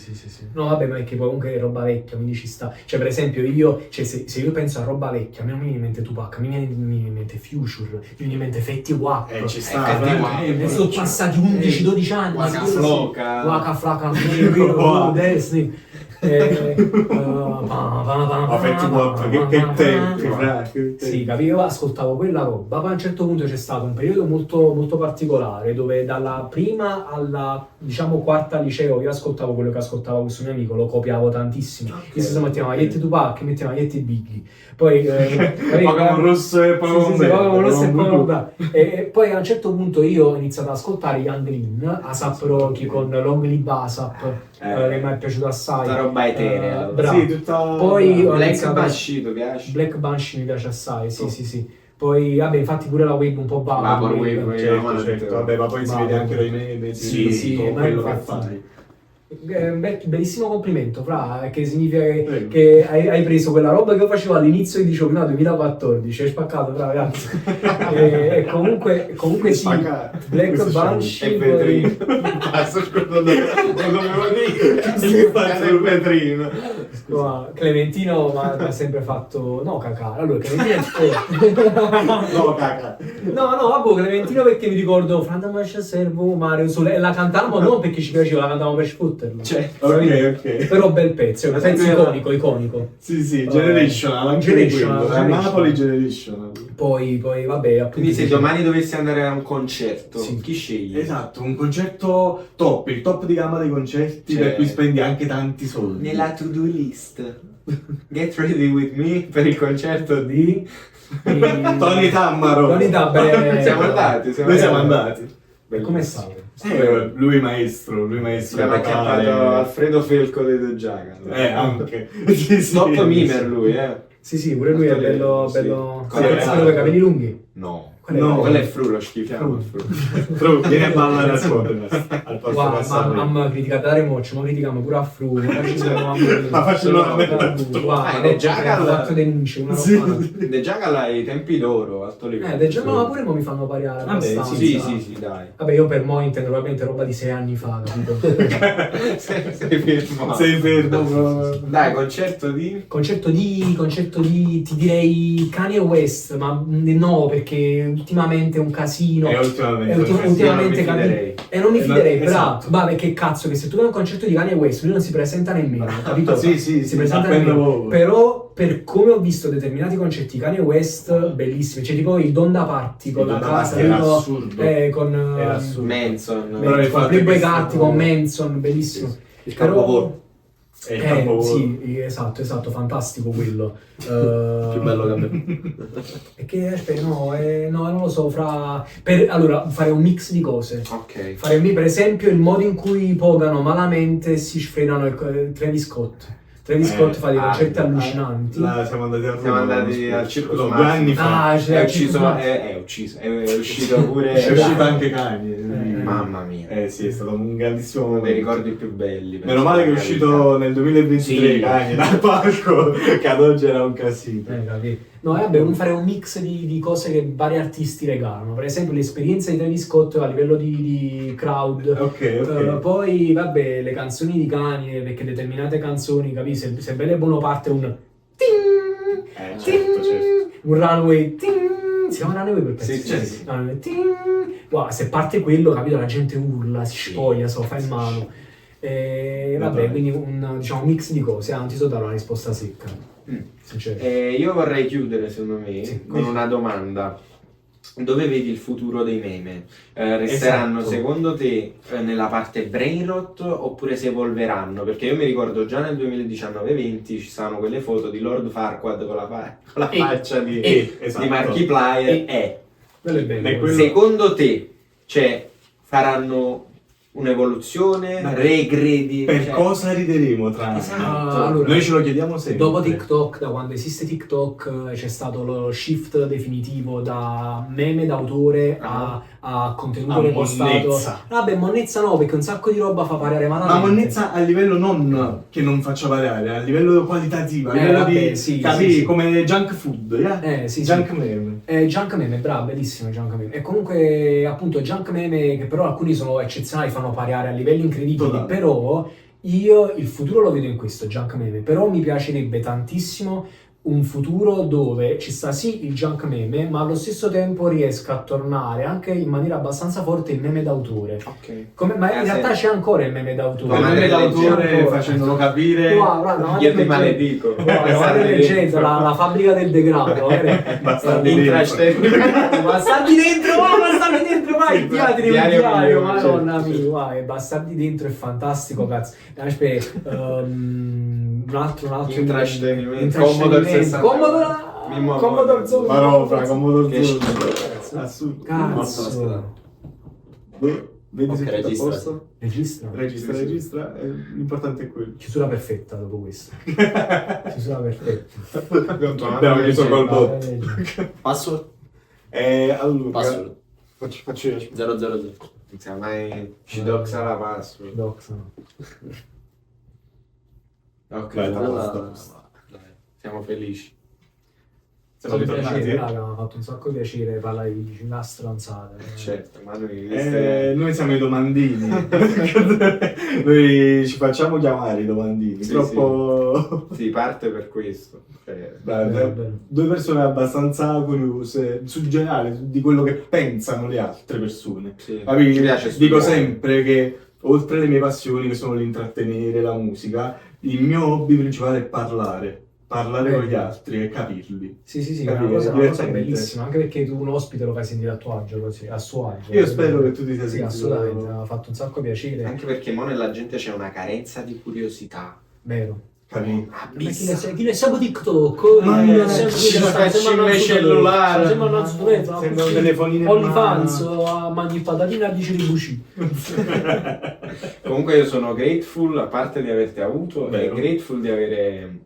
C: No, vabbè, ma è che poi comunque è roba vecchia, quindi ci sta. Cioè, per esempio, io, cioè, se io penso a roba vecchia, a me non mi viene in mente Tupac, a me mi viene in mente Future, mi viene in mente Fetty Wap.
B: Ci
A: Fatti
B: sta.
A: guai.
C: Sono passati 11-12 anni.
A: Waka
C: sì,
A: Flocka.
C: Waka Flocka, Destiny.
B: Ma Fetty Wap, che tempi, fra.
C: Sì, capivo, io ascoltavo quella roba, poi a un certo punto c'è stato un periodo molto, molto particolare dove dalla prima alla, diciamo, quarta liceo io ascoltavo quello che ascoltava questo mio amico, lo copiavo tantissimo. Io si metteva magliette Tupac, metteva magliette Biggie. Poi
B: Pokémon rosso e Pokémon verde.
C: Pokémon rosso e Pokémon verde. E poi a un certo punto io ho iniziato ad ascoltare Young Lean, ASAP Rocky con Long Live ASAP, che mi è piaciuto assai.
A: Tutta roba eterea.
C: Bravo.
B: Sì, tutta...
C: Poi ho
A: Black
C: iniziato a-
A: Banshee, ti piace?
C: Black Banshee mi piace assai, sì. Poi, vabbè, infatti pure la wave un po'
A: Vaporwave,
B: Certo, vabbè, ma poi si
C: Vabbè.
B: vede anche dai meme,
C: Sì,
B: tutto
C: ma
B: quello che
C: infatti-
B: fai.
C: Bellissimo complimento, fra, che significa che,
B: Prego.
C: che hai preso quella roba che io facevo all'inizio di dicembre 2014, hai spaccato, fra, ragazzi. E comunque sì,
B: Spaccato.
C: Black
B: Questo
C: Banshee,
A: è
C: poi-
A: vetrino.
B: Basta, scusa, non dovevo dire. Si fa sul vetrino.
C: No, Clementino mi ha sempre fatto no cacà. Allora Clementino è
B: No, caca.
C: no, vabbè, Clementino perché mi ricordo Franta Mascia Servo Mario Sole e la cantavamo non perché ci piaceva, la cantavamo per sfotterla.
A: Cioè,
B: Ok.
C: Però bel pezzo, è un pezzo
A: Sempre-
C: iconico.
B: Sì, Generational, anche
C: Generational,
B: quello. A
C: Generational.
B: Napoli Generational.
C: Poi vabbè, appunto.
A: quindi se domani dovessi andare a un concerto,
C: Sì.
A: chi scegli?
B: Esatto, un concerto top, il top di gamma dei concerti
A: Cioè-
B: per cui spendi anche tanti soldi.
A: Nella to-do list. Get ready with me per il concerto di...
B: Tony Tammaro.
C: Tony Tammaro.
A: Siamo andati.
B: Noi siamo andati.
C: E come stato?
B: Lui maestro
A: Abbiamo acchiappato Alfredo Felco dei The Jackal.
B: Anche. Sì,
A: Top
B: sì.
A: mimer lui, eh.
C: Sì, pure lui è bello.
A: Sì.
C: Bello.
A: Con
C: Quello
A: le-
C: con i capelli lunghi.
A: No.
B: No.
A: Quello è Fru, lo schifiamo. Fru.
B: Però vieni a ballare a scuola al posto
C: Guarda,
B: di Sanremo.
C: mamma criticata da Remoccio, ma critichiamo pure a Fru, ora ci sono
B: Ma facciano la merda.
C: guarda,
A: The Jackal-
C: ho fatto denunce, una
B: Sì.
C: roba.
A: The Jackal ai tempi d'oro, alto livello.
C: The Jackal, ma pure mo mi fanno pariare
B: Vabbè,
C: abbastanza.
A: Sì, dai.
C: Vabbè, io per mo intendo probabilmente roba di 6 anni fa, capito?
A: Sei fermo.
B: Sei fermo proprio.
A: Dai, concerto di...
C: Concetto di, ti direi Kanye West, ma no, perché ultimamente è un casino. Ultimamente
A: fiderei.
C: E non mi fiderei, bravo.
B: Esatto.
C: Vabbè, che cazzo, che se tu vai a un concerto di Kanye West, lui non si presenta nemmeno, capito?
B: Sì,
C: si presenta
B: appena
C: nemmeno.
B: proprio.
C: Però, per come ho visto determinati concerti di Kanye West, bellissimi. Cioè, tipo il Donda Party con
B: Il
C: la
B: Donda
C: casa,
B: Party era
C: tipo,
B: assurdo.
C: con
B: Era assurdo.
A: Manson.
B: Però il
C: con
B: fatto
C: Playboy
B: che
C: Carti,
B: stanno-
C: con Manson, bellissimo.
D: Il capolavoro.
B: È il capolavoro.
C: Sì, esatto, fantastico quello.
D: Più bello che a me.
C: E che aspetta, no, non lo so, allora fare un mix di cose.
A: Ok.
C: Fare per esempio il modo in cui pogano malamente e si sfrenano Travis Scott. Travis Scott fa dei concerti allucinanti.
B: Siamo andati a Roma.
A: Siamo andati al Circo
B: No,
A: Massimo.
B: 2 anni fa.
C: Ah, cioè,
A: È ucciso,
C: ma-
A: è uscito pure...
B: È uscito anche Kanye.
A: Mamma mia.
B: Sì, è stato un grandissimo
A: Uno dei
B: momento.
A: ricordi più belli.
B: Meno male che è uscito nel 2023
A: Sì.
B: Kanye dal palco, che ad oggi era un casino.
C: Capì? No, vabbè, fare un mix di cose che vari artisti regalano. Per esempio l'esperienza di Travis Scott a livello di crowd.
B: Ok.
C: Poi, vabbè, le canzoni di Kanye, perché determinate canzoni, capisci? Se bella e buono parte un ting,
B: Certo.
C: un runway, ting, si chiama runway per pezzo?
A: Sì,
B: Cioè,
A: sì.
C: Runway, ting. Wow, se parte quello, capito, la gente urla, si spoglia, se lo fa in mano. Vabbè, quindi un mix di cose, non ti so dare una risposta secca. Sincero.
A: Io vorrei chiudere, secondo me,
C: Sì.
A: con una domanda. Dove vedi il futuro dei meme? Resteranno
B: Esatto.
A: secondo te nella parte brain rot oppure si evolveranno? Perché io mi ricordo già nel 2019-20 ci stavano quelle foto di Lord Farquaad con la faccia di
B: esatto.
A: Markiplier.
C: Quello è bello.
B: Beh, quello-
A: Secondo te, faranno un'evoluzione,
B: Ma
A: regredi?
B: Per cosa rideremo tra
A: Esatto.
B: anni? Noi ce lo chiediamo sempre.
C: Dopo TikTok, da quando esiste TikTok, c'è stato lo shift definitivo da meme d'autore a contenuto
B: A
C: repostato.
B: monnezza.
C: Vabbè, monnezza no, perché un sacco di roba fa parare malamente.
B: Ma monnezza a livello non che non faccia variare, a livello qualitativo, a livello
C: vabbè,
B: di
C: sì,
B: capì,
C: sì.
B: come junk food,
C: Sì,
B: junk
C: sì.
B: meme.
C: Junk meme, bravo, bellissimo il junk meme. E comunque, appunto, junk meme che però alcuni sono eccezionali, fanno pariare a livelli incredibili,
B: Totale.
C: però io il futuro lo vedo in questo, junk meme, però mi piacerebbe tantissimo un futuro dove ci sta sì il junk meme, ma allo stesso tempo riesca a tornare anche in maniera abbastanza forte il meme d'autore.
A: Ok.
C: Ma in
A: sì.
C: realtà c'è ancora il meme d'autore.
A: Tua
B: Il
A: madre
B: meme d'autore
C: C'è ancora.
B: facendolo capire.
A: Io ti maledico.
C: Guarda, leggendo la fabbrica del degrado.
B: Bastardi
A: In
B: dentro.
A: trash talk.
C: Bastardi dentro, vai,
A: Sì,
C: diatri un
A: diario
C: diario,
A: mio,
C: madonna mia, vai, Bastardi dentro è fantastico, cazzo. Aspetta, un altro.
A: Intrattenimento. Commodore 64. Mimmo
C: Commodore Zone.
B: Ma no, fra Commodore
A: Che
B: Zone.
C: schifo.
B: Assurdo.
C: Cazzo.
B: Vedi se
D: Ok,
B: tutto a
D: registra.
B: posto?
C: Registra.
B: Registra, l'importante è quello.
C: Chiusura perfetta dopo questo. Chiusura perfetta.
B: Abbiamo chiuso col bot.
D: Password?
B: Allora,
D: Password.
B: faccio io.
D: 000.
A: Non sa mai, ci doxa la password.
C: Doxa.
A: Ok,
B: Vai,
A: allora, dai, siamo felici.
B: Siamo ritornati?
C: Raga, mi ha fatto un sacco di piacere parlare di una stronzate.
A: Certo, ma noi
B: Noi siamo i domandini. Noi ci facciamo chiamare i domandini.
A: Sì,
B: Troppo...
A: si parte per questo.
B: Bravo,
C: Bello.
B: due persone abbastanza curiose sul generale di quello che pensano le altre persone.
A: Sì.
B: Capito?
A: Ci piace
B: Dico
A: studiare.
B: sempre che oltre alle mie passioni che sono l'intrattenere, la musica, il mio hobby principale è parlare con gli altri e capirli.
C: Sì, sì, sì, è
B: Capire,
C: una cosa
B: divertente.
C: bellissima, anche perché tu un ospite lo fai sentire a tuo agio, così, a suo agio.
B: Io spero che tu ti sia
C: Sì,
B: sentito-
C: assolutamente, mi ha fatto un sacco piacere.
A: Anche perché mo nella gente c'è una carenza di curiosità.
C: Vero.
B: Capito?
C: Chi ne sa TikTok?
A: Facciamo il cellulare.
C: Sembra una stretta.
B: Sembra un telefonino in
C: OnlyFans, a mangi patatine a 10 ribuci.
A: Comunque io sono grateful, a parte di averti avuto,
B: Vero.
A: e grateful di avere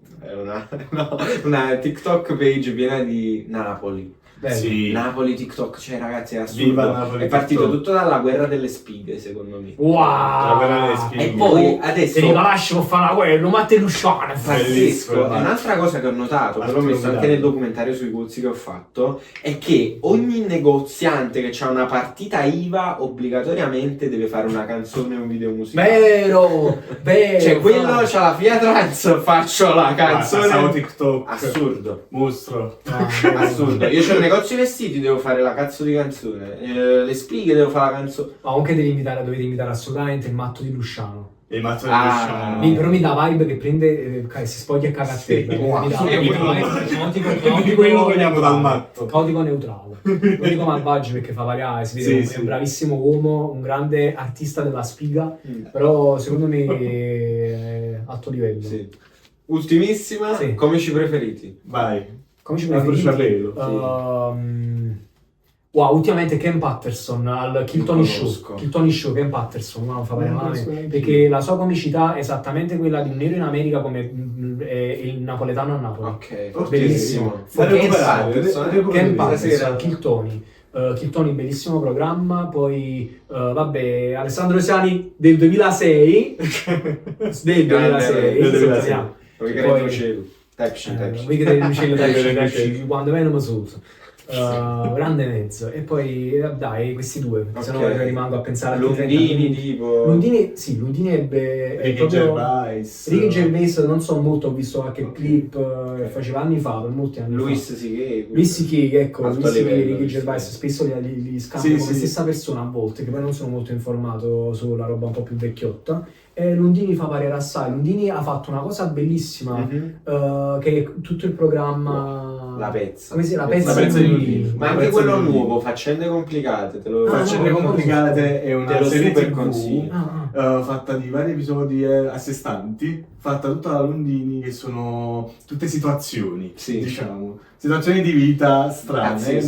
A: una TikTok page piena di Napoli.
B: Sì.
A: Napoli TikTok, cioè ragazzi è assurdo.
B: Viva Napoli
A: è partito
B: TikTok.
A: tutto dalla guerra delle spighe, secondo me.
C: Wow!
B: La guerra delle spighe.
A: E poi
C: Se
A: adesso
C: Nicolasci può fare una guerra, ma te Luciano.
A: pazzesco.
B: Bellissimo.
A: E un'altra cosa che ho notato, però l'ho messo anche nel documentario sui gozzi che ho fatto, è che ogni negoziante che ha una partita IVA obbligatoriamente deve fare una canzone o un video musicale.
C: Vero! Vero!
A: Cioè quello c'ha la Fiat Trans, faccio la
B: Siamo
A: canzone.
B: TikTok.
A: Assurdo.
B: Mostro.
A: Assurdo. Io c'ho il negozio vestiti, devo fare la cazzo di canzone. Le spighe devo fare la canzone.
C: Ma comunque dovete invitare assolutamente il matto di Luciano.
B: Il matto
A: Ah.
C: Però mi dà vibe che prende, si spoglia a carattere.
B: Sì,
C: Mi dà
A: sì,
C: caotico,
B: quello vogliamo dal matto.
C: caotico neutrale. Lo dico malvagio perché fa variare, si vede
B: Sì,
C: che
B: sì.
C: è un bravissimo uomo, un grande artista della spiga, però secondo me è alto livello.
A: Sì. Ultimissima,
C: Sì.
A: comici preferiti.
B: Vai.
C: Come ci
B: A
C: preferiti?
B: bruciapelo,
C: Wow, ultimamente Ken Patterson al Kill Tony Show.
A: conosco.
C: Kill Tony Show, Ken Patterson, no, fa
B: Non
C: male,
B: conosco neanche
C: perché la sua comicità è esattamente quella di un nero in America come è il napoletano a Napoli.
A: Ok,
B: Ok.
C: Bellissimo.
B: Da
C: Ken
B: recuperare,
A: Patterson.
C: Ken
A: Stasera.
C: Patterson, Kill Tony. Kill Tony, bellissimo programma. Poi, vabbè, Alessandro Siani del 2006. Del 2006.
B: del 2006.
C: sottolineiamo.
A: Poi che
C: Poi-
A: il cielo. Tepsi.
C: Voi che deve l'uccello
B: Tepsi.
C: tepsi, quando me non mi suso. Grande mezzo. E poi, dai, questi due, se no
A: Ok.
C: rimango a pensare a altri 30
A: Lundini
C: minuti.
A: tipo.
C: Lundini ebbe
B: Ricky
C: proprio...
B: Gervais.
C: Ricky Gervais non so molto, ho visto qualche clip che faceva anni fa, per molti anni
A: Luis
C: fa.
A: Sighe.
C: Luis C.K., ecco,
A: Alto
C: Luis C.K.
A: livello,
C: Ricky
A: Luis
C: Gervais
A: C.K.
C: spesso li scambio
B: Sì,
C: come
B: sì.
C: stessa persona a volte, che poi non sono molto informato sulla roba un po' più vecchiotta. E Lundini fa parere assai. Lundini ha fatto una cosa bellissima,
A: Mhm.
C: che è tutto il programma...
A: La pezza.
C: Come si chiama? La
B: La
C: pezza
B: pezza
C: di
B: di
C: Lundini.
B: Lundini.
A: Ma
B: La
A: anche
B: pezza
A: quello
B: di Lundini.
A: nuovo, faccende complicate, te lo
C: Ah,
B: Faccende
C: no,
B: complicate è
A: te
B: una
A: lo
B: serie
A: super
B: TV
A: consiglio.
B: fatta di vari episodi a sé stanti, fatta tutta da Lundini, che sono tutte situazioni,
A: Sì.
B: diciamo. Situazioni di vita strane,
A: Pazzesco.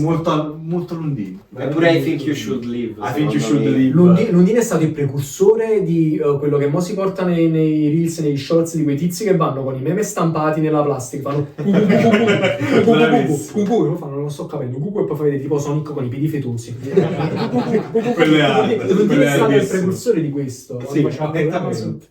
B: molto Lundini.
A: Eppure I Think You Should Live.
B: I Think You
A: secondo
B: Should
A: me.
B: Live.
C: Lundini è stato il precursore di quello che mo si porta nei reels, nei shorts di quei tizi che vanno con i meme stampati nella plastica, fanno
B: Bravissimo.
C: fanno non sto capendo, e poi vedete tipo Sonic con i piedi fetosi.
B: Quelle hard,
C: Lundini
B: quelle
C: è stato il
B: hardissime.
C: precursore di questo.
B: Sì,
C: quando faceva programma
B: nettamente.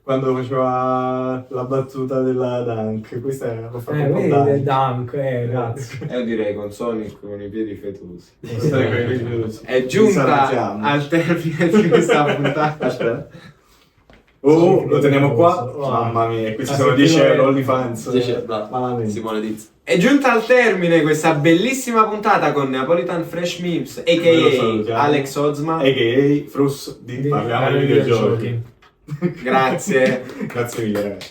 B: Quando faceva la battuta della Dunk, questa l'ho fatta un po'
C: vedi,
B: Dunk.
C: Dunk, grazie.
A: Io direi con Sonic con i piedi fetosi.
B: Questa è quella che-
A: È
B: Ci
A: giunta
B: salutiamo.
A: al termine di questa puntata.
B: Aspetta. Oh,
C: Sì,
B: lo teniamo qua.
C: oh.
B: Mamma mia, questi
C: Ah,
B: sono
C: sì,
B: 10
C: quello è-
B: euro OnlyFans.
D: 10 euro,
B: Malamente.
D: Simone Diz.
A: È giunta al termine questa bellissima puntata con Neapolitan Fresh Memes,
B: Noi lo
A: a.k.a.
B: salutiamo.
A: Alex Ozma.
B: A.k.a. Frus di Parliamo di videogiochi.
A: Grazie.
B: Grazie mille ragazzi.